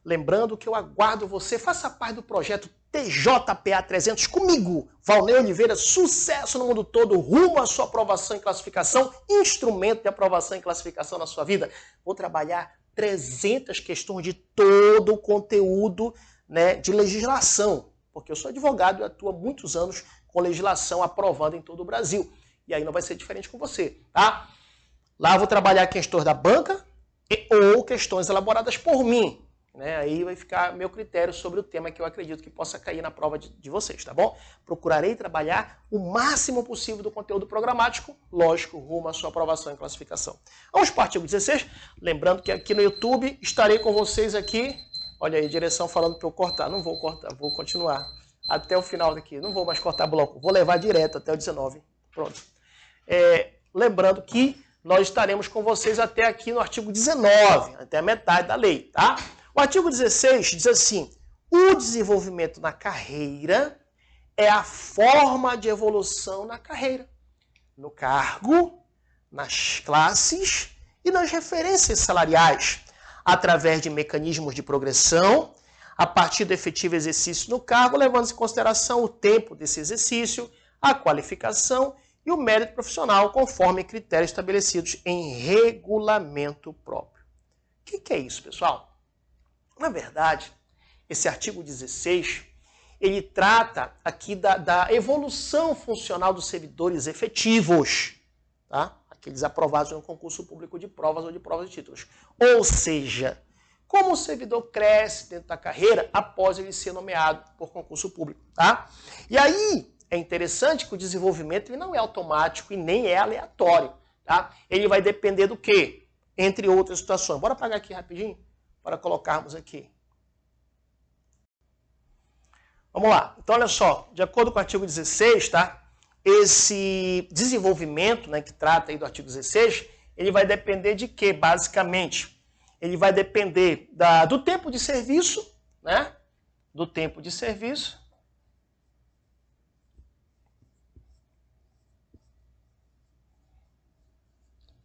Lembrando que eu aguardo você, faça parte do projeto TJPA 300 comigo, Valnei Oliveira, sucesso no mundo todo, rumo à sua aprovação em classificação, instrumento de aprovação em classificação na sua vida. Vou trabalhar 300 questões de todo o conteúdo, né, de legislação, porque eu sou advogado e atuo há muitos anos com legislação aprovada em todo o Brasil. E aí não vai ser diferente com você, tá? Lá eu vou trabalhar questões da banca ou questões elaboradas por mim. Né? Aí vai ficar meu critério sobre o tema que eu acredito que possa cair na prova de vocês, tá bom? Procurarei trabalhar o máximo possível do conteúdo programático, lógico, rumo à sua aprovação em classificação. Vamos para o artigo 16, lembrando que aqui no YouTube estarei com vocês aqui, olha aí, direção falando para eu cortar, não vou cortar, vou continuar até o final daqui, não vou mais cortar bloco, vou levar direto até o 19, pronto. Lembrando que nós estaremos com vocês até aqui no artigo 19, até a metade da lei, tá? O artigo 16 diz assim, o desenvolvimento na carreira é a forma de evolução na carreira, no cargo, nas classes e nas referências salariais, através de mecanismos de progressão, a partir do efetivo exercício no cargo, levando-se em consideração o tempo desse exercício, a qualificação e o mérito profissional, conforme critérios estabelecidos em regulamento próprio. O que é isso, pessoal? Na verdade, esse artigo 16, ele trata aqui da evolução funcional dos servidores efetivos, tá? Aqueles aprovados no concurso público de provas ou de provas de títulos. Ou seja, como o servidor cresce dentro da carreira após ele ser nomeado por concurso público, tá? E aí, é interessante que o desenvolvimento ele não é automático e nem é aleatório, tá? Ele vai depender do quê? Entre outras situações. Bora apagar aqui rapidinho? Para colocarmos aqui. Vamos lá. Então, olha só. De acordo com o artigo 16, tá? Esse desenvolvimento, né, que trata aí do artigo 16, ele vai depender de quê, basicamente? Ele vai depender do tempo de serviço, né? Do tempo de serviço.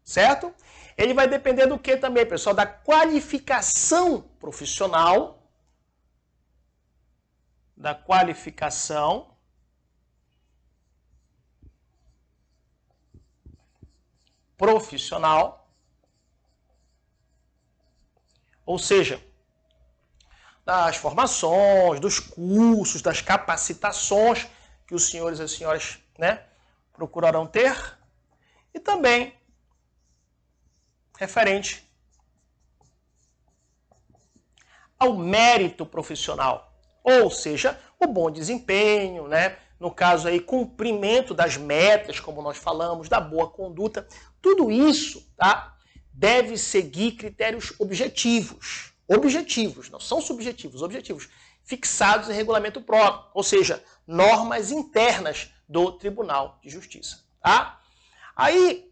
Certo? Ele vai depender do que também, pessoal? Da qualificação profissional. Da qualificação profissional, ou seja, das formações, dos cursos, das capacitações que os senhores e as senhoras, né, procurarão ter, e também referente ao mérito profissional, ou seja, o bom desempenho, né? No caso aí, cumprimento das metas, como nós falamos, da boa conduta, tudo isso, tá, deve seguir critérios objetivos. Objetivos, não são subjetivos, objetivos, fixados em regulamento próprio, ou seja, normas internas do Tribunal de Justiça. Tá? Aí,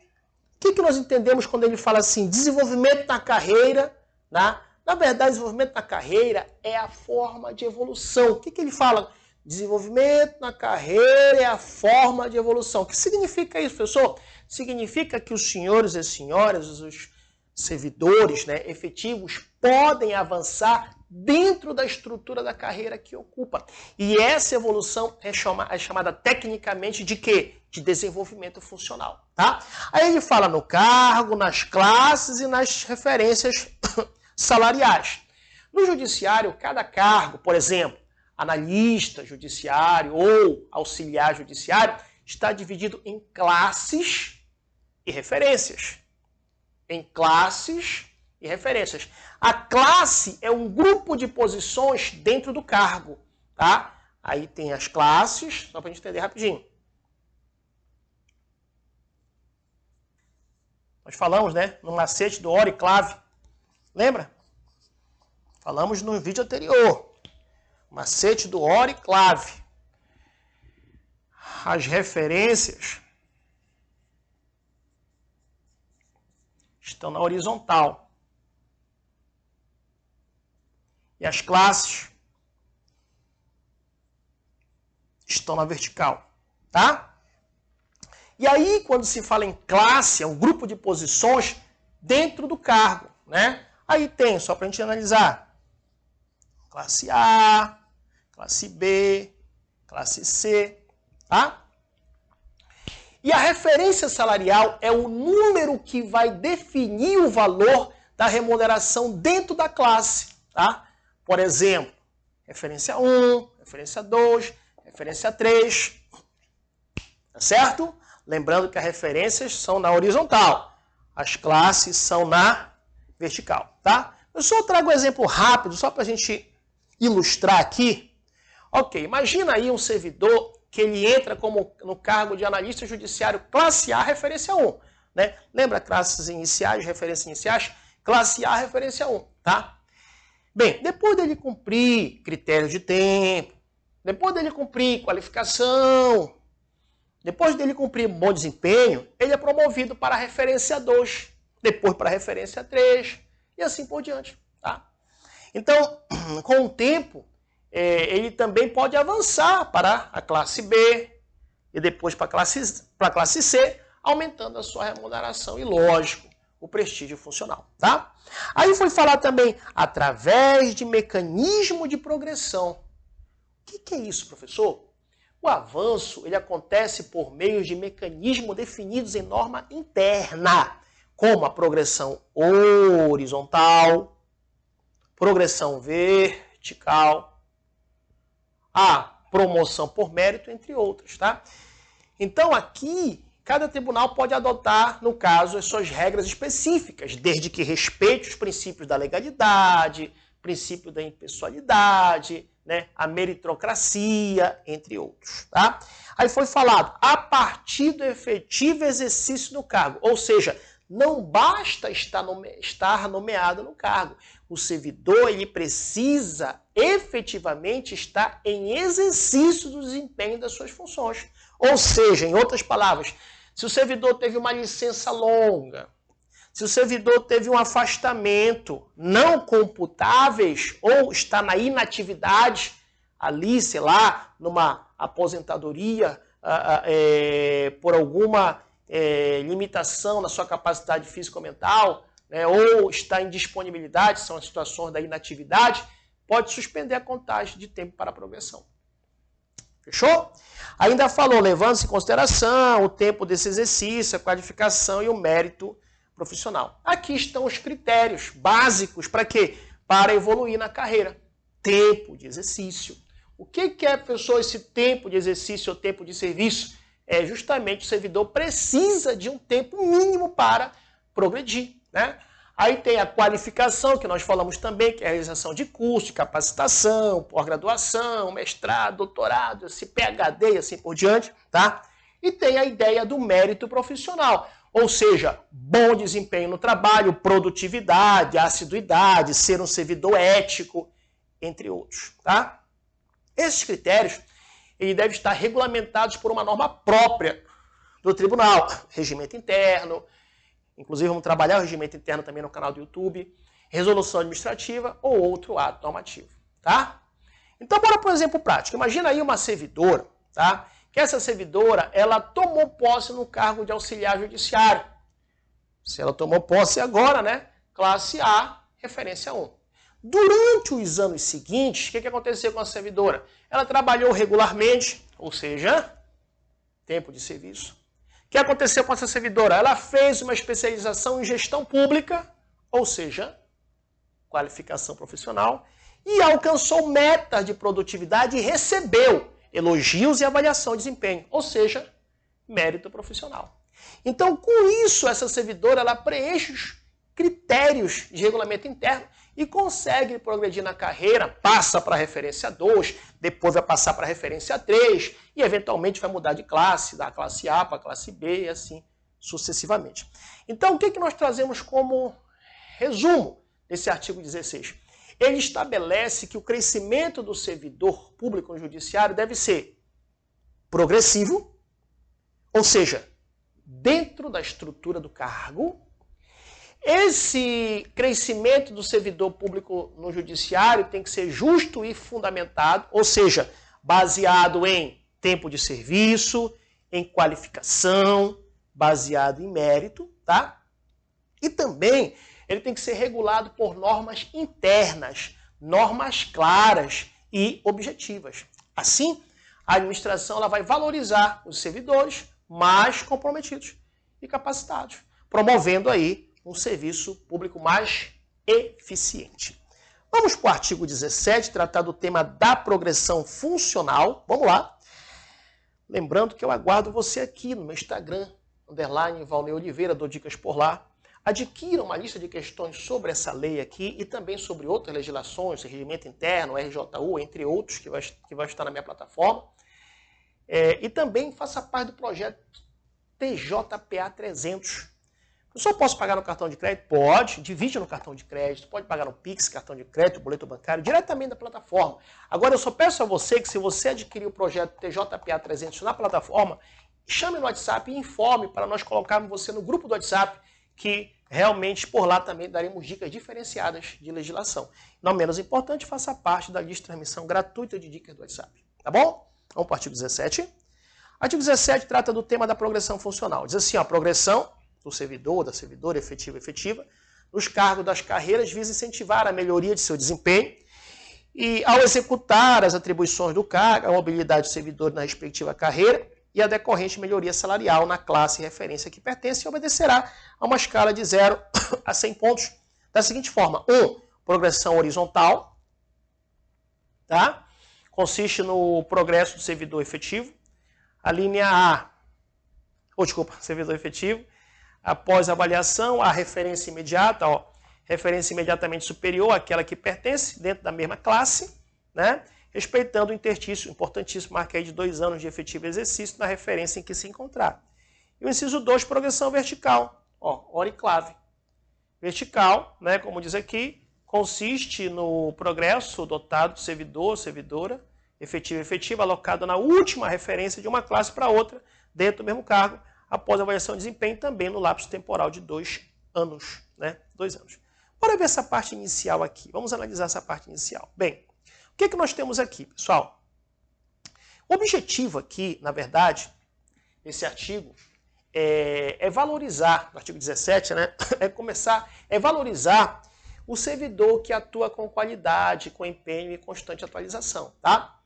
o que nós entendemos quando ele fala assim, desenvolvimento na carreira, né? Na verdade, desenvolvimento na carreira é a forma de evolução. O que ele fala? Desenvolvimento na carreira é a forma de evolução. O que significa isso, professor? Significa que os senhores e senhoras, os servidores, né, efetivos, podem avançar dentro da estrutura da carreira que ocupa. E essa evolução é chamada tecnicamente de quê? De desenvolvimento funcional. Tá? Aí ele fala no cargo, nas classes e nas referências salariais. No judiciário, cada cargo, por exemplo, analista judiciário ou auxiliar judiciário, está dividido em classes e referências. Em classes e referências. A classe é um grupo de posições dentro do cargo. Tá? Aí tem as classes, só para a gente entender rapidinho. Nós falamos, né, no macete do hora e clave. Lembra? Falamos no vídeo anterior. Macete do hora e clave. As referências estão na horizontal. E as classes estão na vertical. Tá? E aí, quando se fala em classe, é um grupo de posições dentro do cargo, né? Aí tem, só para a gente analisar, classe A, classe B, classe C, tá? E a referência salarial é o número que vai definir o valor da remuneração dentro da classe, tá? Por exemplo, referência 1, referência 2, referência 3, tá certo? Lembrando que as referências são na horizontal, as classes são na vertical, tá? Eu só trago um exemplo rápido, só para a gente ilustrar aqui. Ok, imagina aí um servidor que ele entra como no cargo de analista judiciário classe A, referência 1. Né? Lembra classes iniciais, referências iniciais? Classe A, referência 1, tá? Bem, depois dele cumprir critérios de tempo, depois dele cumprir qualificação, depois dele cumprir bom desempenho, ele é promovido para a referência 2, depois para a referência 3 e assim por diante. Tá? Então, com o tempo, ele também pode avançar para a classe B e depois para a classe C, aumentando a sua remuneração e, lógico, o prestígio funcional. Tá? Aí foi falar também através de mecanismo de progressão. O que é isso, professor? O avanço ele acontece por meio de mecanismos definidos em norma interna, como a progressão horizontal, progressão vertical, a promoção por mérito, entre outras. Tá? Então, aqui, cada tribunal pode adotar, no caso, as suas regras específicas, desde que respeite os princípios da legalidade, princípio da impessoalidade, né, a meritocracia, entre outros. Tá? Aí foi falado, a partir do efetivo exercício do cargo, ou seja, não basta estar nomeado no cargo. O servidor ele precisa efetivamente estar em exercício do desempenho das suas funções. Ou seja, em outras palavras, se o servidor teve uma licença longa, se o servidor teve um afastamento não computáveis ou está na inatividade, ali, sei lá, numa aposentadoria por alguma limitação na sua capacidade físico-mental, né, ou está em disponibilidade, são as situações da inatividade, pode suspender a contagem de tempo para a progressão. Fechou? Ainda falou, levando-se em consideração o tempo desse exercício, a qualificação e o mérito profissional. Aqui estão os critérios básicos para quê? Para evoluir na carreira. Tempo de exercício. O que é, professor, esse tempo de exercício ou tempo de serviço? É justamente o servidor precisa de um tempo mínimo para progredir, né? Aí tem a qualificação, que nós falamos também, que é a realização de curso, de capacitação, pós-graduação, mestrado, doutorado, esse PhD e assim por diante, tá? E tem a ideia do mérito profissional, ou seja, bom desempenho no trabalho, produtividade, assiduidade, ser um servidor ético, entre outros, tá? Esses critérios, eles devem estar regulamentados por uma norma própria do tribunal, regimento interno. Inclusive, vamos trabalhar o regimento interno também no canal do YouTube, resolução administrativa ou outro ato normativo, tá? Então, bora para um exemplo prático. Imagina aí uma servidora, tá? Que essa servidora, ela tomou posse no cargo de auxiliar judiciário. Se ela tomou posse agora, né? Classe A, referência 1. Durante os anos seguintes, o que aconteceu com a servidora? Ela trabalhou regularmente, ou seja, tempo de serviço. O que aconteceu com essa servidora? Ela fez uma especialização em gestão pública, ou seja, qualificação profissional, e alcançou metas de produtividade e recebeu elogios e avaliação de desempenho, ou seja, mérito profissional. Então, com isso, essa servidora ela preenche os critérios de regulamento interno e consegue progredir na carreira, passa para a referência 2, depois vai passar para a referência 3 e eventualmente vai mudar de classe, da classe A para a classe B e assim sucessivamente. Então, o que nós trazemos como resumo desse artigo 16? Ele estabelece que o crescimento do servidor público no judiciário deve ser progressivo, ou seja, dentro da estrutura do cargo. Esse crescimento do servidor público no judiciário tem que ser justo e fundamentado, ou seja, baseado em tempo de serviço, em qualificação, baseado em mérito, tá? E também ele tem que ser regulado por normas internas, normas claras e objetivas. Assim, a administração ela vai valorizar os servidores mais comprometidos e capacitados, promovendo aí um serviço público mais eficiente. Vamos para o artigo 17, tratar do tema da progressão funcional. Vamos lá. Lembrando que eu aguardo você aqui no meu Instagram, _Valnei Oliveira, dou dicas por lá. Adquira uma lista de questões sobre essa lei aqui e também sobre outras legislações, regimento interno, RJU, entre outros, que vai estar na minha plataforma. E também faça parte do projeto TJPA 300. Eu só posso pagar no cartão de crédito? Pode, divide no cartão de crédito, pode pagar no Pix, cartão de crédito, boleto bancário, diretamente da plataforma. Agora eu só peço a você que se você adquirir o projeto TJPA 300 na plataforma, chame no WhatsApp e informe para nós colocarmos você no grupo do WhatsApp, que realmente por lá também daremos dicas diferenciadas de legislação. Não menos importante, faça parte da lista de transmissão gratuita de dicas do WhatsApp. Tá bom? Vamos para o artigo 17. Artigo 17 trata do tema da progressão funcional. Diz assim, a progressão do servidor, da servidora efetiva, nos cargos das carreiras visa incentivar a melhoria de seu desempenho e, ao executar as atribuições do cargo, a mobilidade do servidor na respectiva carreira e a decorrente melhoria salarial na classe e referência que pertence, obedecerá a uma escala de 0 a 100 pontos da seguinte forma. 1. Progressão horizontal, tá? Consiste no progresso do servidor efetivo. A linha A, servidor efetivo. Após a avaliação, a referência imediata, referência imediatamente superior àquela que pertence dentro da mesma classe, né? Respeitando o interstício, importantíssimo, marca aí de 2 anos de efetivo exercício na referência em que se encontrar. E o inciso 2, progressão vertical, hora e clave. Vertical, né, como diz aqui, consiste no progresso dotado de servidor, servidora, efetivo, alocado na última referência de uma classe para outra, dentro do mesmo cargo, após a avaliação de desempenho, também no lapso temporal de 2 anos, né? 2 anos. Bora ver essa parte inicial aqui. Vamos analisar essa parte inicial. Bem, o que nós temos aqui, pessoal? O objetivo aqui, na verdade, desse artigo, é valorizar, no artigo 17, né? É valorizar o servidor que atua com qualidade, com empenho e constante atualização, tá?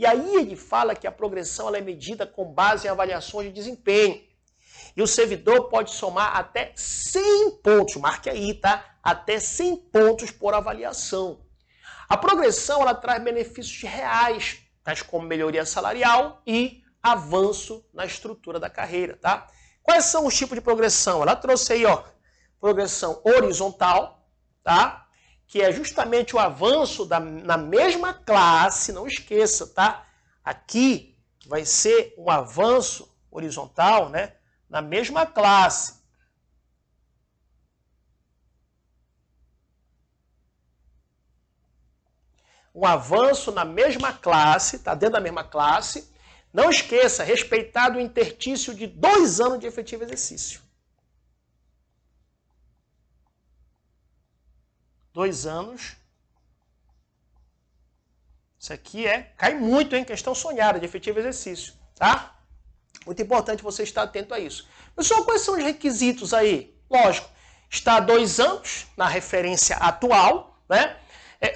E aí ele fala que a progressão ela é medida com base em avaliações de desempenho. E o servidor pode somar até 100 pontos, marque aí, tá? Até 100 pontos por avaliação. A progressão ela traz benefícios reais, tais como melhoria salarial e avanço na estrutura da carreira, tá? Quais são os tipos de progressão? Ela trouxe aí, ó, progressão horizontal, tá? Que é justamente o avanço na mesma classe, não esqueça, tá? Aqui vai ser um avanço horizontal, né? Na mesma classe. Um avanço na mesma classe, tá dentro da mesma classe. Não esqueça, respeitado o interstício de 2 anos de efetivo exercício. 2 anos. Isso aqui cai muito em questão sonhada de efetivo exercício, tá? Muito importante você estar atento a isso. Pessoal, quais são os requisitos aí? Lógico, está 2 anos na referência atual, né?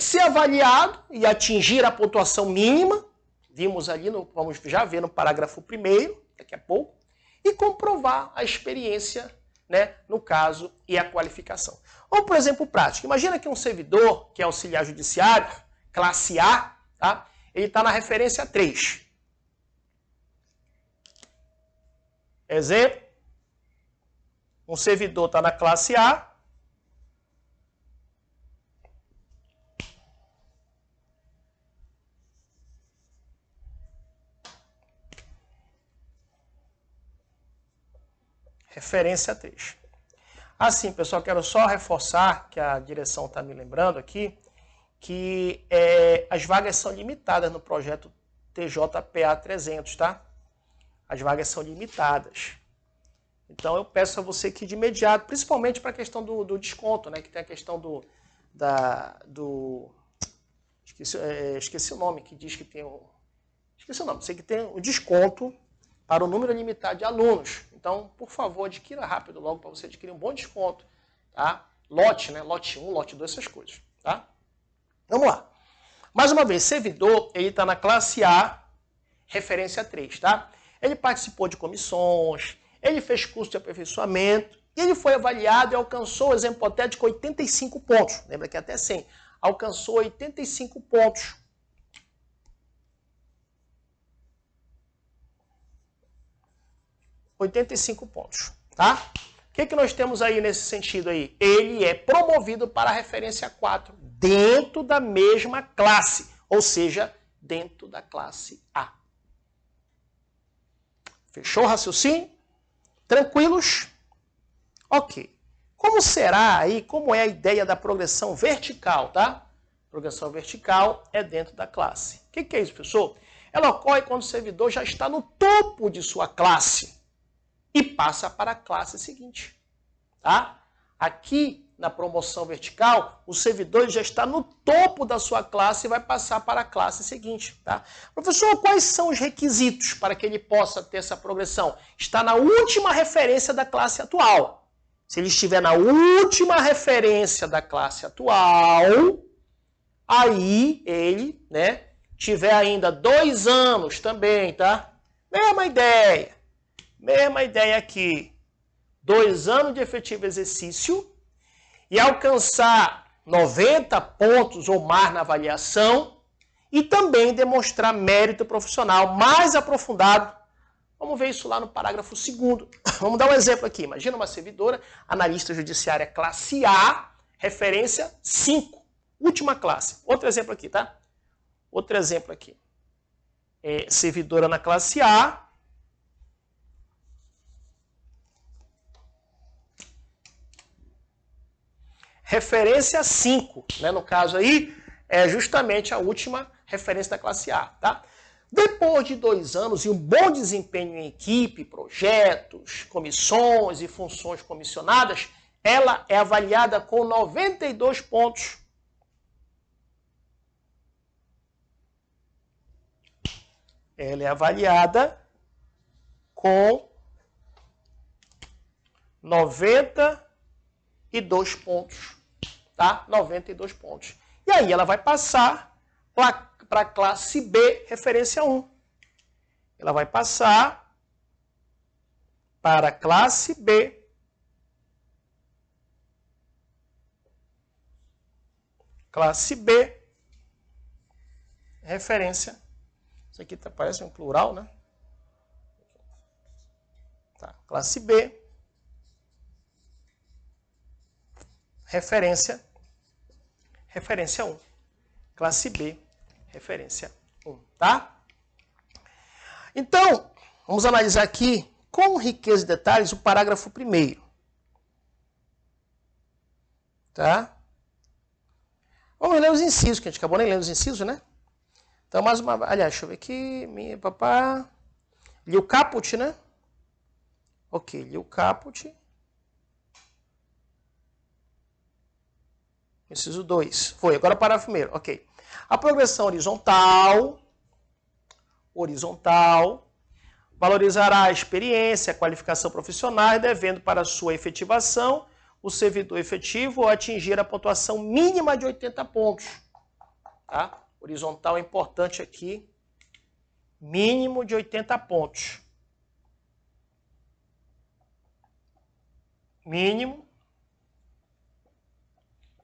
Ser avaliado e atingir a pontuação mínima, vimos ali, vamos já ver no parágrafo 1º, daqui a pouco, e comprovar a experiência, né, no caso, e a qualificação. Ou, por exemplo, prático. Imagina que um servidor, que é auxiliar judiciário, classe A, tá? Ele está na referência 3. Exemplo, um servidor está na classe A, referência 3. Assim, pessoal, quero só reforçar, que a direção está me lembrando aqui, que as vagas são limitadas no projeto TJPA 300, tá? As vagas são limitadas. Então, eu peço a você que de imediato, principalmente para a questão do desconto, né? Que tem a questão esqueci o nome, que diz que tem esqueci o nome, sei que tem o desconto para o número limitado de alunos. Então, por favor, adquira rápido logo para você adquirir um bom desconto, tá? Lote, né? Lote 1, lote 2, essas coisas, tá? Vamos lá. Mais uma vez, servidor, ele está na classe A, referência 3, tá? Ele participou de comissões, ele fez curso de aperfeiçoamento, e ele foi avaliado e alcançou, exemplo hipotético, 85 pontos. Lembra que até 100. Alcançou 85 pontos. Tá? O que nós temos aí nesse sentido aí? Ele é promovido para a referência 4, dentro da mesma classe, ou seja, dentro da classe A. Fechou o raciocínio? Tranquilos? Ok. Como será aí, como é a ideia da progressão vertical, tá? Progressão vertical é dentro da classe. O que é isso, pessoal? Ela ocorre quando o servidor já está no topo de sua classe e passa para a classe seguinte, tá? Aqui, na promoção vertical, o servidor já está no topo da sua classe e vai passar para a classe seguinte, tá? Professor, quais são os requisitos para que ele possa ter essa progressão? Está na última referência da classe atual. Se ele estiver na última referência da classe atual, aí ele, né, tiver ainda 2 anos também, tá? Mesma ideia aqui. 2 anos de efetivo exercício e alcançar 90 pontos ou mais na avaliação e também demonstrar mérito profissional mais aprofundado. Vamos ver isso lá no parágrafo 2º. Vamos dar um exemplo aqui. Imagina uma servidora, analista judiciária classe A, referência 5, última classe. Outro exemplo aqui, tá? Outro exemplo aqui. Servidora na classe A, referência 5, né? No caso aí, é justamente a última referência da classe A, tá? Depois de 2 anos e um bom desempenho em equipe, projetos, comissões e funções comissionadas, ela é avaliada com 92 pontos. Ela é avaliada com 92 pontos. Tá? 92 pontos. E aí ela vai passar para a classe B, referência 1. Ela vai passar para a classe B. Classe B, referência. Isso aqui parece um plural, né? Tá. Classe B, referência 1. Classe B, referência 1, tá? Então, vamos analisar aqui, com riqueza de detalhes, o parágrafo 1º. Tá? Vamos ler os incisos, que a gente acabou nem lendo os incisos, né? Então, mais uma... Aliás, deixa eu ver aqui. Minha papá... Li o caput, né? Ok, li o caput. Inciso 2. Foi, agora o parágrafo 1º. Ok. A progressão horizontal valorizará a experiência, a qualificação profissional, devendo para sua efetivação o servidor efetivo atingir a pontuação mínima de 80 pontos. Tá? Horizontal é importante aqui, mínimo de 80 pontos. Mínimo.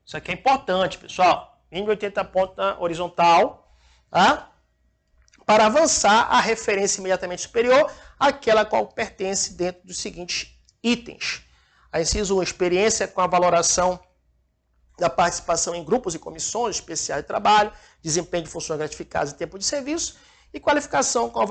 Isso aqui é importante, pessoal. Mínimo de 80 pontos na horizontal, tá? Para avançar a referência imediatamente superior àquela a qual pertence dentro dos seguintes itens. A inciso 1, experiência com a valoração da participação em grupos e comissões especiais de trabalho, desempenho de funções gratificadas e tempo de serviço, e qualificação com a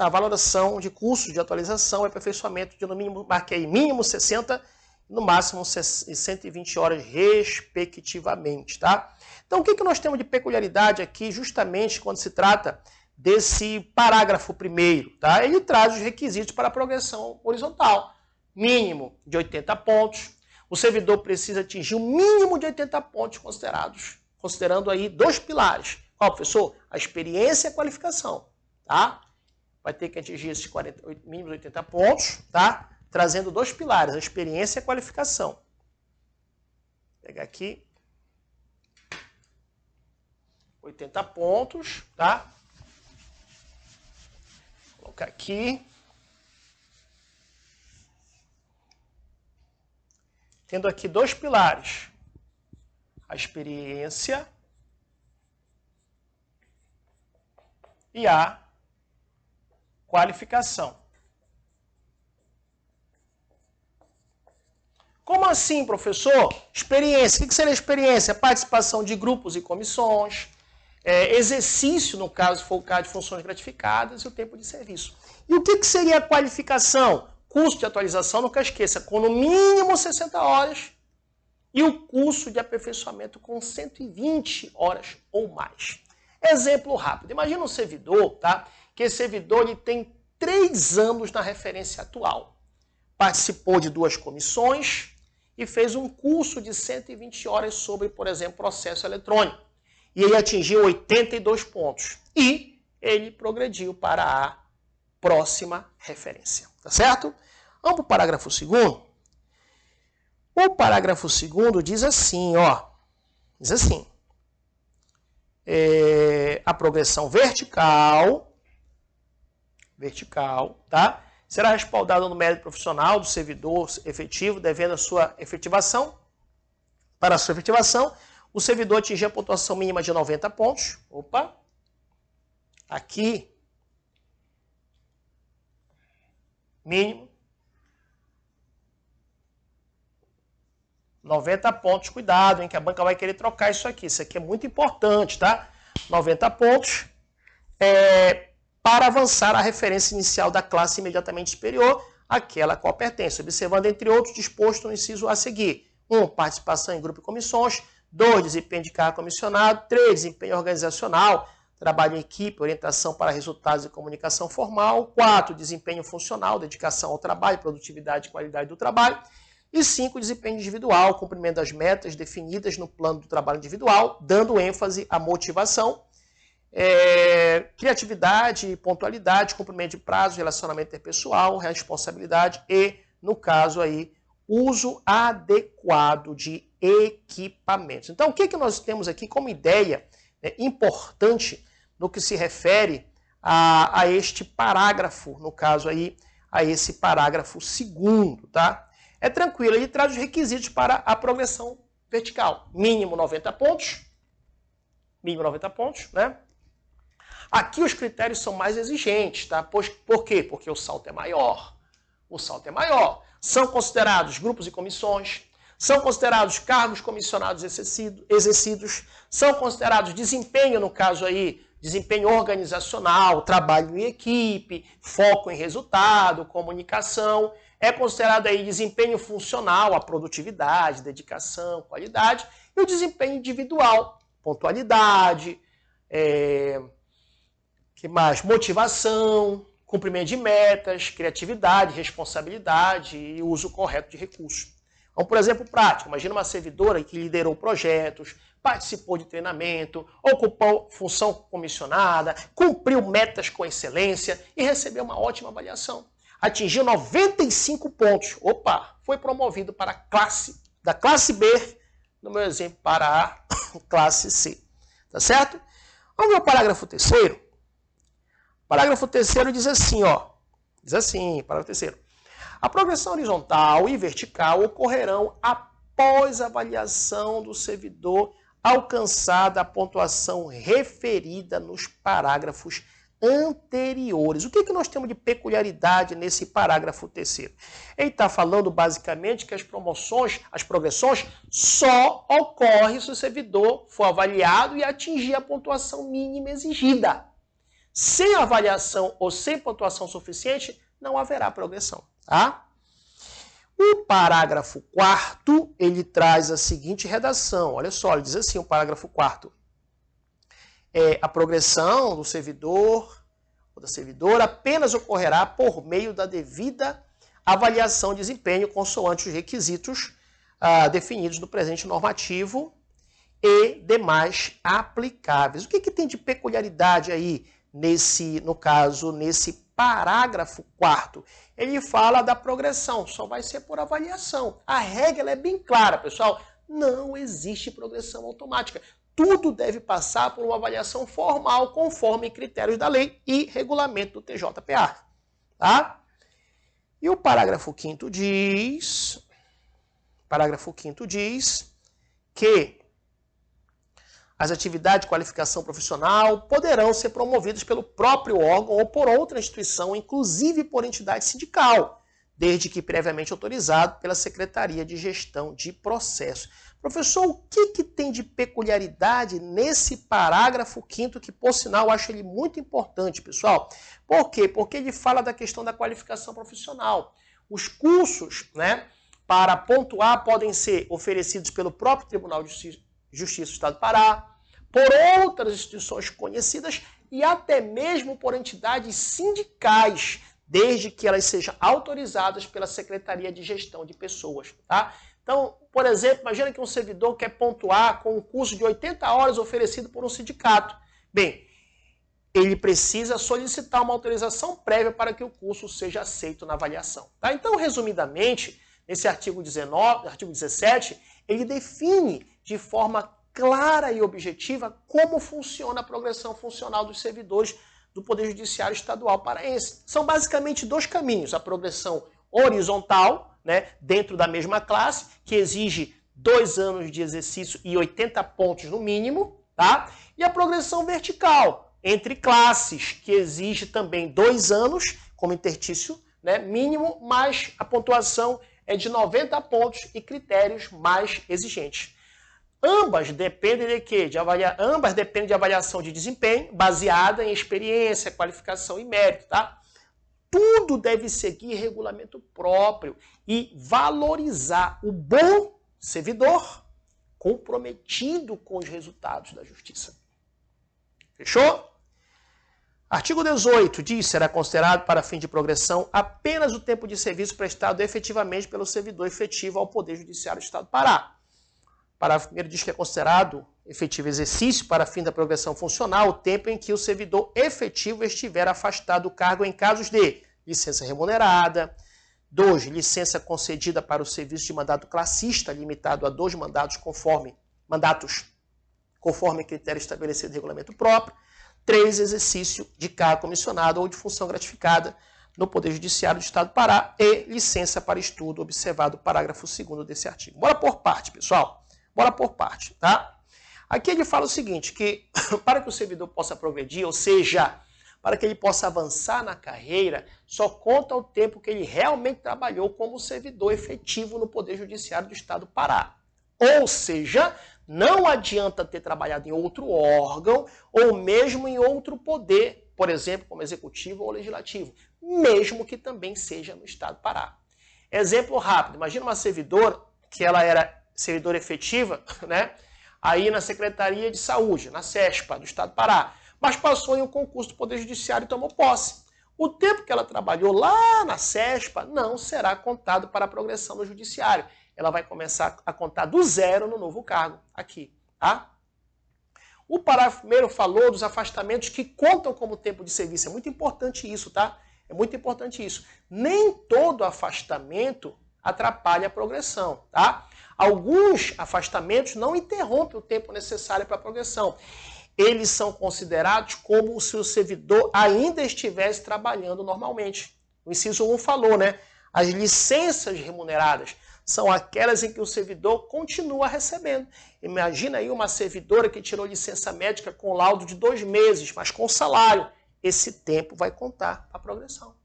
valoração de cursos de atualização e aperfeiçoamento de, no mínimo, marquei mínimo 60, no máximo 120 horas, respectivamente. Tá? Então, o que nós temos de peculiaridade aqui, justamente quando se trata desse parágrafo 1º? Tá? Ele traz os requisitos para a progressão horizontal. Mínimo de 80 pontos. O servidor precisa atingir um mínimo de 80 pontos considerando aí 2 pilares. Qual, professor? A experiência e a qualificação. Tá? Vai ter que atingir esses mínimos 80 pontos, tá? Trazendo 2 pilares, a experiência e a qualificação. Vou pegar aqui. 80 pontos, tá? Vou colocar aqui. Tendo aqui 2 pilares. A experiência e a qualificação. Como assim, professor? Experiência. O que seria experiência? Participação de grupos e comissões, exercício, no caso, se for o caso de funções gratificadas, e o tempo de serviço. E o que seria a qualificação? Curso de atualização, nunca esqueça, com no mínimo 60 horas, e o curso de aperfeiçoamento com 120 horas ou mais. Exemplo rápido. Imagina um servidor, tá? Que esse servidor ele tem 3 anos na referência atual. Participou de 2 comissões e fez um curso de 120 horas sobre, por exemplo, processo eletrônico. E ele atingiu 82 pontos. E ele progrediu para a próxima referência. Tá certo? Vamos para o parágrafo 2º. O parágrafo 2º diz assim, ó. Diz assim. A progressão vertical, tá? Será respaldada no mérito profissional do servidor efetivo, devendo a sua efetivação. Para a sua efetivação, o servidor atingir a pontuação mínima de 90 pontos. Opa! Aqui, mínimo 90 pontos. Cuidado, hein, que a banca vai querer trocar isso aqui. Isso aqui é muito importante, tá? 90 pontos para avançar a referência inicial da classe imediatamente superior àquela a qual pertence, observando, entre outros, disposto no inciso a seguir. 1. Participação em grupo e comissões. 2. Desempenho de cargo comissionado. 3. Desempenho organizacional, trabalho em equipe, orientação para resultados e comunicação formal. 4. Desempenho funcional, dedicação ao trabalho, produtividade e qualidade do trabalho. E 5. Desempenho individual, cumprimento das metas definidas no plano do trabalho individual, dando ênfase à motivação, criatividade, pontualidade, cumprimento de prazo, relacionamento interpessoal, responsabilidade e, no caso aí, uso adequado de equipamentos. Então, o que nós temos aqui como ideia importante no que se refere a este parágrafo, no caso aí, a esse parágrafo 2º, tá? É tranquilo, ele traz os requisitos para a progressão vertical. Mínimo 90 pontos, né? Aqui os critérios são mais exigentes, tá? Por quê? Porque o salto é maior. São considerados grupos e comissões, são considerados cargos comissionados exercidos, são considerados desempenho, no caso aí, desempenho organizacional, trabalho em equipe, foco em resultado, comunicação. É considerado aí desempenho funcional, a produtividade, dedicação, qualidade. E o desempenho individual, pontualidade, que mais? Motivação, cumprimento de metas, criatividade, responsabilidade e uso correto de recursos. Então, por exemplo, prático. Imagina uma servidora que liderou projetos, participou de treinamento, ocupou função comissionada, cumpriu metas com excelência e recebeu uma ótima avaliação. Atingiu 95 pontos. Opa, foi promovido para da classe B, no meu exemplo, para a classe C. Tá certo? Vamos ver o parágrafo 3º. O parágrafo 3º diz assim, ó. Diz assim, parágrafo 3º. A progressão horizontal e vertical ocorrerão após a avaliação do servidor alcançada a pontuação referida nos parágrafos anteriores. O que nós temos de peculiaridade nesse parágrafo 3º? Ele está falando basicamente que as progressões só ocorrem se o servidor for avaliado e atingir a pontuação mínima exigida. Sem avaliação ou sem pontuação suficiente, não haverá progressão. Tá? O parágrafo 4º, ele traz a seguinte redação. Olha só, ele diz assim, o parágrafo 4º. A progressão do servidor ou da servidora apenas ocorrerá por meio da devida avaliação de desempenho consoante os requisitos definidos no presente normativo e demais aplicáveis. O que tem de peculiaridade aí nesse parágrafo 4º? Ele fala da progressão, só vai ser por avaliação. A regra é bem clara, pessoal. Não existe progressão automática. Tudo deve passar por uma avaliação formal, conforme critérios da lei e regulamento do TJPA. Tá? E o parágrafo 5º diz que as atividades de qualificação profissional poderão ser promovidas pelo próprio órgão ou por outra instituição, inclusive por entidade sindical, desde que previamente autorizado pela Secretaria de Gestão de Processo. Professor, o que tem de peculiaridade nesse parágrafo 5º, que, por sinal, eu acho ele muito importante, pessoal? Por quê? Porque ele fala da questão da qualificação profissional. Os cursos, né, para pontuar podem ser oferecidos pelo próprio Tribunal de Justiça do Estado do Pará, por outras instituições conhecidas e até mesmo por entidades sindicais, desde que elas sejam autorizadas pela Secretaria de Gestão de Pessoas. Tá? Então, por exemplo, imagina que um servidor quer pontuar com um curso de 80 horas oferecido por um sindicato. Bem, ele precisa solicitar uma autorização prévia para que o curso seja aceito na avaliação. Tá? Então, resumidamente, nesse artigo 17, ele define de forma clara e objetiva como funciona a progressão funcional dos servidores do Poder Judiciário Estadual paraense. São basicamente dois caminhos: a progressão horizontal, né, dentro da mesma classe, que exige 2 anos de exercício e 80 pontos no mínimo, tá? E a progressão vertical, entre classes, que exige também 2 anos, como interstício, né, mínimo, mas a pontuação é de 90 pontos e critérios mais exigentes. Ambas dependem de quê? Ambas dependem de avaliação de desempenho, baseada em experiência, qualificação e mérito, tá? Tudo deve seguir regulamento próprio e valorizar o bom servidor comprometido com os resultados da justiça. Fechou? Artigo 18 diz: será considerado para fim de progressão apenas o tempo de serviço prestado efetivamente pelo servidor efetivo ao Poder Judiciário do Estado do Pará. O parágrafo 1º diz que é considerado efetivo exercício para fim da progressão funcional o tempo em que o servidor efetivo estiver afastado do cargo em casos de licença remunerada. 2. Licença concedida para o serviço de mandato classista, limitado a 2 mandatos conforme critério estabelecido no regulamento próprio. 3, exercício de cargo comissionado ou de função gratificada no Poder Judiciário do Estado do Pará e licença para estudo, observado o parágrafo 2º desse artigo. Bora por parte, pessoal. Bora por parte, tá? Aqui ele fala o seguinte, que para que o servidor possa progredir, ou seja, para que ele possa avançar na carreira, só conta o tempo que ele realmente trabalhou como servidor efetivo no Poder Judiciário do Estado do Pará. Ou seja, não adianta ter trabalhado em outro órgão ou mesmo em outro poder, por exemplo, como executivo ou legislativo, mesmo que também seja no Estado do Pará. Exemplo rápido, imagina uma servidora que ela era servidora efetiva, né? Aí na Secretaria de Saúde, na SESPA do Estado do Pará, mas passou em um concurso do Poder Judiciário e tomou posse. O tempo que ela trabalhou lá na SESPA não será contado para a progressão no Judiciário. Ela vai começar a contar do zero no novo cargo, aqui, tá? O parágrafo 1º falou dos afastamentos que contam como tempo de serviço. É muito importante isso, tá? É muito importante isso. Nem todo afastamento atrapalha a progressão, tá? Alguns afastamentos não interrompem o tempo necessário para a progressão. Eles são considerados como se o servidor ainda estivesse trabalhando normalmente. O inciso 1 falou, né? As licenças remuneradas são aquelas em que o servidor continua recebendo. Imagina aí uma servidora que tirou licença médica com laudo de 2 meses, mas com salário. Esse tempo vai contar para a progressão.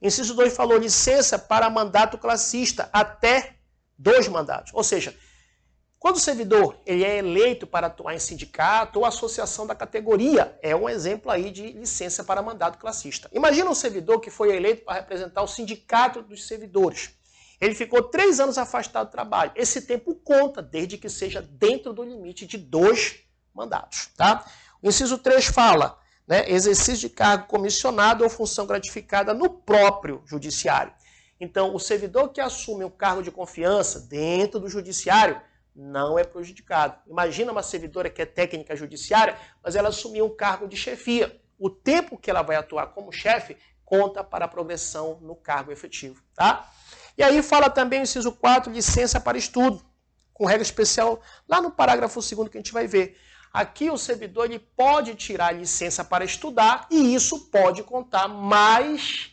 Inciso 2 falou licença para mandato classista, até 2 mandatos. Ou seja, quando o servidor ele é eleito para atuar em sindicato ou associação da categoria, é um exemplo aí de licença para mandato classista. Imagina um servidor que foi eleito para representar o sindicato dos servidores. Ele ficou 3 anos afastado do trabalho. Esse tempo conta, desde que seja dentro do limite de 2 mandatos. Tá? O inciso 3 fala, né, exercício de cargo comissionado ou função gratificada no próprio judiciário. Então, o servidor que assume um cargo de confiança dentro do judiciário não é prejudicado. Imagina uma servidora que é técnica judiciária, mas ela assumiu um cargo de chefia. O tempo que ela vai atuar como chefe conta para a progressão no cargo efetivo. Tá? E aí fala também o inciso 4, licença para estudo, com regra especial lá no parágrafo 2º que a gente vai ver. Aqui o servidor ele pode tirar licença para estudar e isso pode contar, mas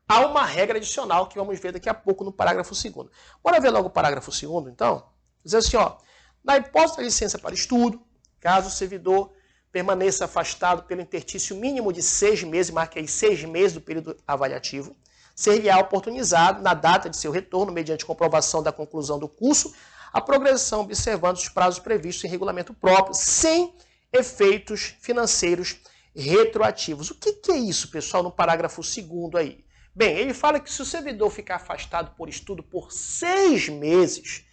há uma regra adicional que vamos ver daqui a pouco no parágrafo 2º. Bora ver logo o parágrafo 2º, então? Diz assim, ó, na hipótese da licença para estudo, caso o servidor permaneça afastado pelo interstício mínimo de 6 meses, marque aí 6 meses do período avaliativo, ser-lhe-á oportunizado, na data de seu retorno, mediante comprovação da conclusão do curso, a progressão observando os prazos previstos em regulamento próprio, sem efeitos financeiros retroativos. O que é isso, pessoal, no parágrafo 2º aí? Bem, ele fala que se o servidor ficar afastado por estudo por 6 meses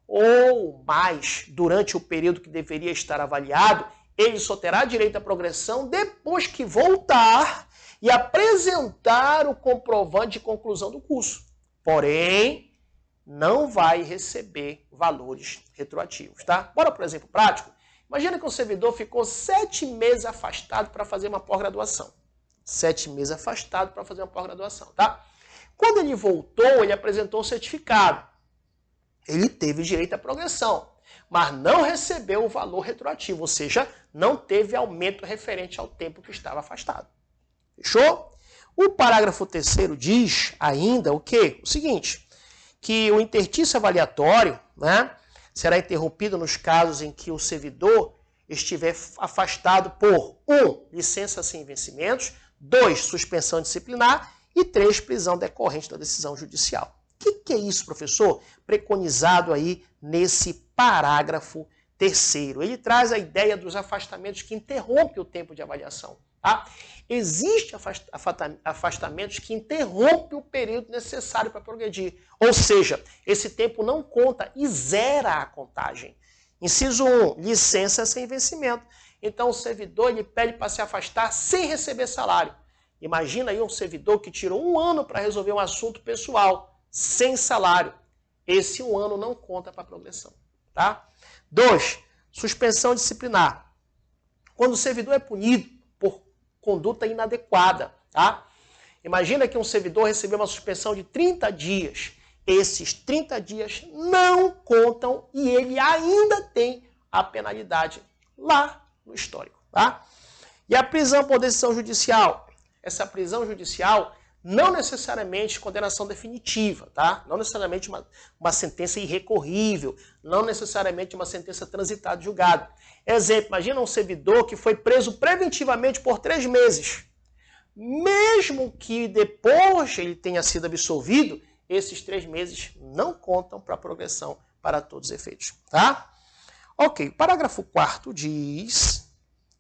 ou mais durante o período que deveria estar avaliado, ele só terá direito à progressão depois que voltar e apresentar o comprovante de conclusão do curso. Porém, não vai receber valores retroativos, tá? Bora para o exemplo prático? Imagina que um servidor ficou 7 meses afastado para fazer uma pós-graduação. 7 meses afastado para fazer uma pós-graduação, tá? Quando ele voltou, ele apresentou o certificado. Ele teve direito à progressão, mas não recebeu o valor retroativo, ou seja, não teve aumento referente ao tempo que estava afastado. Fechou? O parágrafo 3º diz ainda o quê? O seguinte, que o interstício avaliatório, né, será interrompido nos casos em que o servidor estiver afastado por 1. Licença sem vencimentos, 2. Suspensão disciplinar e 3. Prisão decorrente da decisão judicial. O que é isso, professor? Preconizado aí nesse parágrafo 3º. Ele traz a ideia dos afastamentos que interrompem o tempo de avaliação. Tá? Existem afastamentos que interrompem o período necessário para progredir. Ou seja, esse tempo não conta e zera a contagem. Inciso 1, licença sem vencimento. Então o servidor ele pede para se afastar sem receber salário. Imagina aí um servidor que tirou 1 ano para resolver um assunto pessoal, sem salário. Esse 1 ano não conta para a progressão. Tá? 2, suspensão disciplinar. Quando o servidor é punido por conduta inadequada. Tá? Imagina que um servidor recebeu uma suspensão de 30 dias. Esses 30 dias não contam e ele ainda tem a penalidade lá no histórico. Tá? E a prisão por decisão judicial? Essa prisão judicial não necessariamente condenação definitiva, tá? Não necessariamente uma sentença irrecorrível, não necessariamente uma sentença transitada de julgado. Exemplo, imagina um servidor que foi preso preventivamente por 3 meses. Mesmo que depois ele tenha sido absolvido, esses 3 meses não contam para a progressão para todos os efeitos, tá? Ok, o parágrafo 4º diz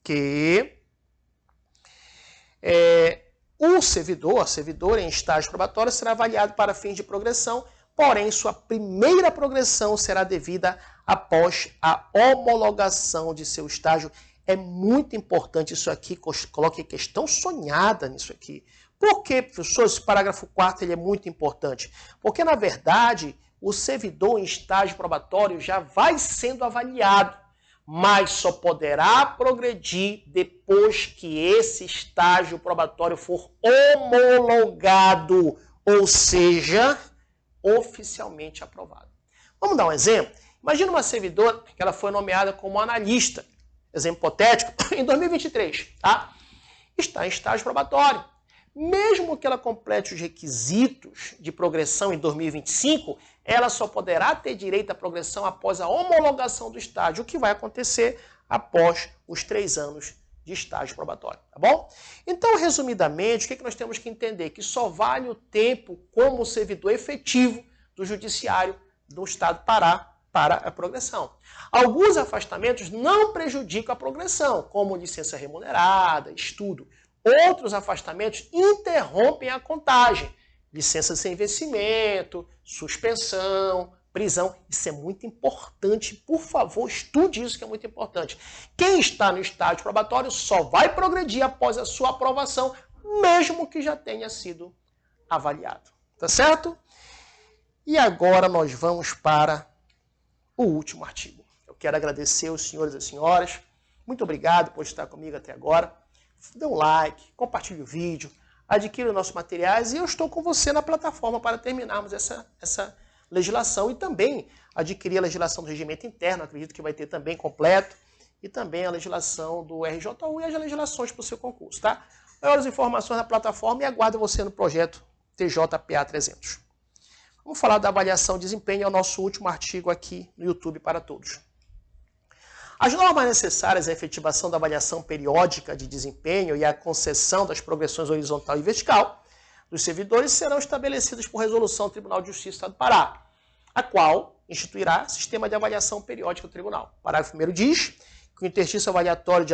que o servidor, a servidora em estágio probatório será avaliado para fins de progressão, porém sua primeira progressão será devida após a homologação de seu estágio. É muito importante isso aqui, coloque questão sonhada nisso aqui. Por que, professor, esse parágrafo 4º ele é muito importante? Porque, na verdade, o servidor em estágio probatório já vai sendo avaliado, mas só poderá progredir depois que esse estágio probatório for homologado, ou seja, oficialmente aprovado. Vamos dar um exemplo? Imagina uma servidora que ela foi nomeada como analista, exemplo hipotético, em 2023, tá? Está em estágio probatório. Mesmo que ela complete os requisitos de progressão em 2025, ela só poderá ter direito à progressão após a homologação do estágio, o que vai acontecer após os 3 anos de estágio probatório, tá bom? Então, resumidamente, o que nós temos que entender? Que só vale o tempo como servidor efetivo do judiciário do Estado do Pará para a progressão. Alguns afastamentos não prejudicam a progressão, como licença remunerada, estudo. Outros afastamentos interrompem a contagem. Licença sem vencimento, suspensão, prisão. Isso é muito importante. Por favor, estude isso que é muito importante. Quem está no estágio probatório só vai progredir após a sua aprovação, mesmo que já tenha sido avaliado. Tá certo? E agora nós vamos para o último artigo. Eu quero agradecer aos senhores e às senhoras. Muito obrigado por estar comigo até agora. Dê um like, compartilhe o vídeo, adquira os nossos materiais e eu estou com você na plataforma para terminarmos essa legislação e também adquirir a legislação do regimento interno, acredito que vai ter também completo, e também a legislação do RJU e as legislações para o seu concurso, tá? Maiores informações na plataforma e aguardo você no projeto TJPA 300. Vamos falar da avaliação de desempenho, é o nosso último artigo aqui no YouTube para todos. As normas necessárias à efetivação da avaliação periódica de desempenho e à concessão das progressões horizontal e vertical dos servidores serão estabelecidas por resolução do Tribunal de Justiça do Estado do Pará, a qual instituirá sistema de avaliação periódica do Tribunal. O parágrafo 1º diz que o interstício avaliatório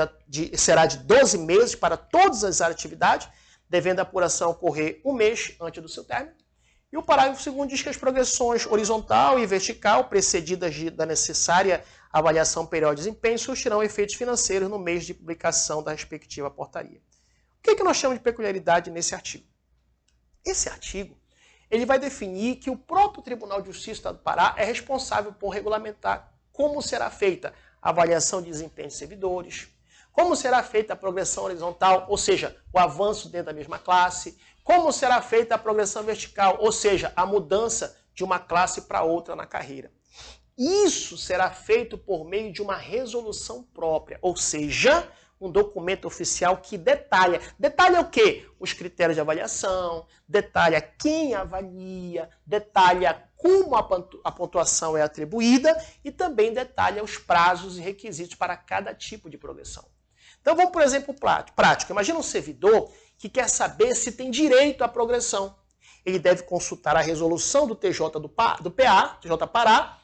será de 12 meses para todas as áreas de atividade, devendo a apuração ocorrer 1 mês antes do seu término. E o parágrafo 2º diz que as progressões horizontal e vertical, precedidas da necessária avaliação periódica de desempenho, surtirão efeitos financeiros no mês de publicação da respectiva portaria. O que nós chamamos de peculiaridade nesse artigo? Esse artigo ele vai definir que o próprio Tribunal de Justiça do Estado do Pará é responsável por regulamentar como será feita a avaliação de desempenho de servidores, como será feita a progressão horizontal, ou seja, o avanço dentro da mesma classe, como será feita a progressão vertical, ou seja, a mudança de uma classe para outra na carreira. Isso será feito por meio de uma resolução própria, ou seja, um documento oficial que detalha. Detalha o quê? Os critérios de avaliação, detalha quem avalia, detalha como a pontuação é atribuída e também detalha os prazos e requisitos para cada tipo de progressão. Então vamos por exemplo prático. Imagina um servidor que quer saber se tem direito à progressão. Ele deve consultar a resolução do TJ do PA, TJ Pará,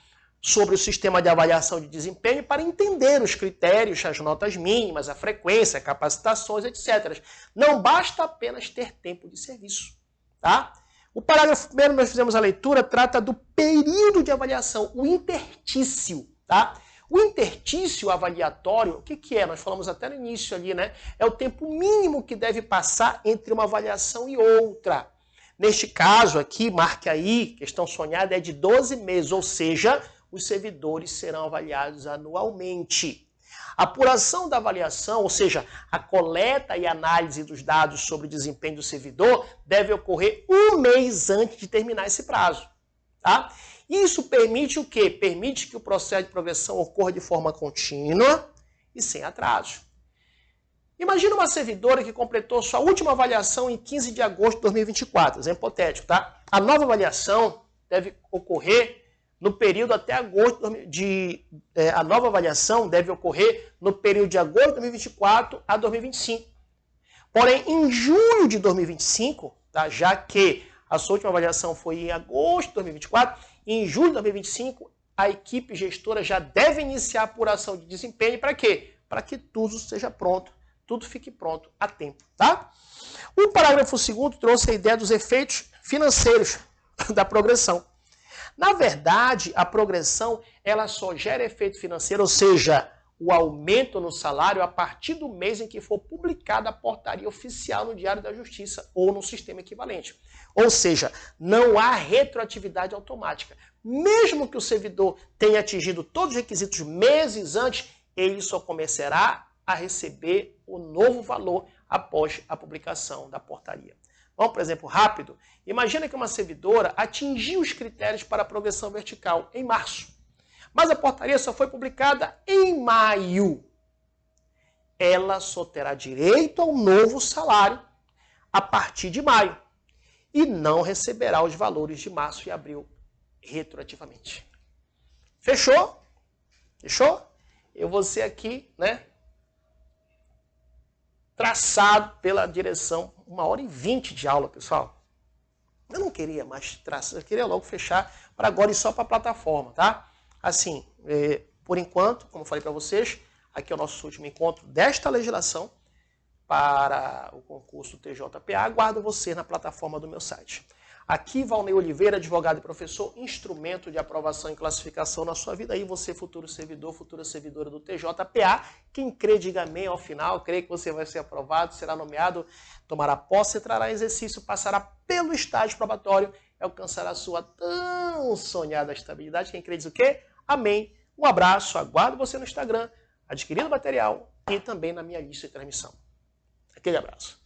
sobre o sistema de avaliação de desempenho para entender os critérios, as notas mínimas, a frequência, capacitações, etc. Não basta apenas ter tempo de serviço. Tá? O parágrafo 1º, nós fizemos a leitura, trata do período de avaliação, o intertício. Tá? O intertício avaliatório, o que é? Nós falamos até no início ali, né? É o tempo mínimo que deve passar entre uma avaliação e outra. Neste caso aqui, marque aí, questão sonhada, é de 12 meses, ou seja, os servidores serão avaliados anualmente. A apuração da avaliação, ou seja, a coleta e análise dos dados sobre o desempenho do servidor, deve ocorrer 1 mês antes de terminar esse prazo. Tá? Isso permite o quê? Permite que o processo de progressão ocorra de forma contínua e sem atraso. Imagina uma servidora que completou sua última avaliação em 15 de agosto de 2024, exemplo hipotético, tá? A nova avaliação deve ocorrer no período até agosto a nova avaliação deve ocorrer no período de agosto de 2024 a 2025. Porém, em junho de 2025, tá? Já que a sua última avaliação foi em agosto de 2024, em julho de 2025, a equipe gestora já deve iniciar a apuração de desempenho. Para quê? Para que tudo seja pronto, tudo fique pronto a tempo, tá? O parágrafo 2º trouxe a ideia dos efeitos financeiros da progressão. Na verdade, a progressão ela só gera efeito financeiro, ou seja, o aumento no salário a partir do mês em que for publicada a portaria oficial no Diário da Justiça ou no sistema equivalente. Ou seja, não há retroatividade automática. Mesmo que o servidor tenha atingido todos os requisitos meses antes, ele só começará a receber o novo valor após a publicação da portaria. Vamos, por exemplo, rápido. Imagina que uma servidora atingiu os critérios para a progressão vertical em março, mas a portaria só foi publicada em maio. Ela só terá direito ao novo salário a partir de maio e não receberá os valores de março e abril retroativamente. Fechou? Fechou? Eu vou ser aqui, né, traçado pela direção, 1h20 de aula, pessoal. Eu não queria mais traçar, eu queria logo fechar para agora ir só para a plataforma, tá? Assim, por enquanto, como eu falei para vocês, aqui é o nosso último encontro desta legislação para o concurso TJPA. Aguardo você na plataforma do meu site. Aqui, Valnei Oliveira, advogado e professor, instrumento de aprovação e classificação na sua vida. Aí você, futuro servidor, futura servidora do TJPA, quem crê, diga amém ao final, crê que você vai ser aprovado, será nomeado, tomará posse, trará exercício, passará pelo estágio probatório e alcançará a sua tão sonhada estabilidade. Quem crê diz o quê? Amém. Um abraço, aguardo você no Instagram, adquirindo material e também na minha lista de transmissão. Aquele abraço.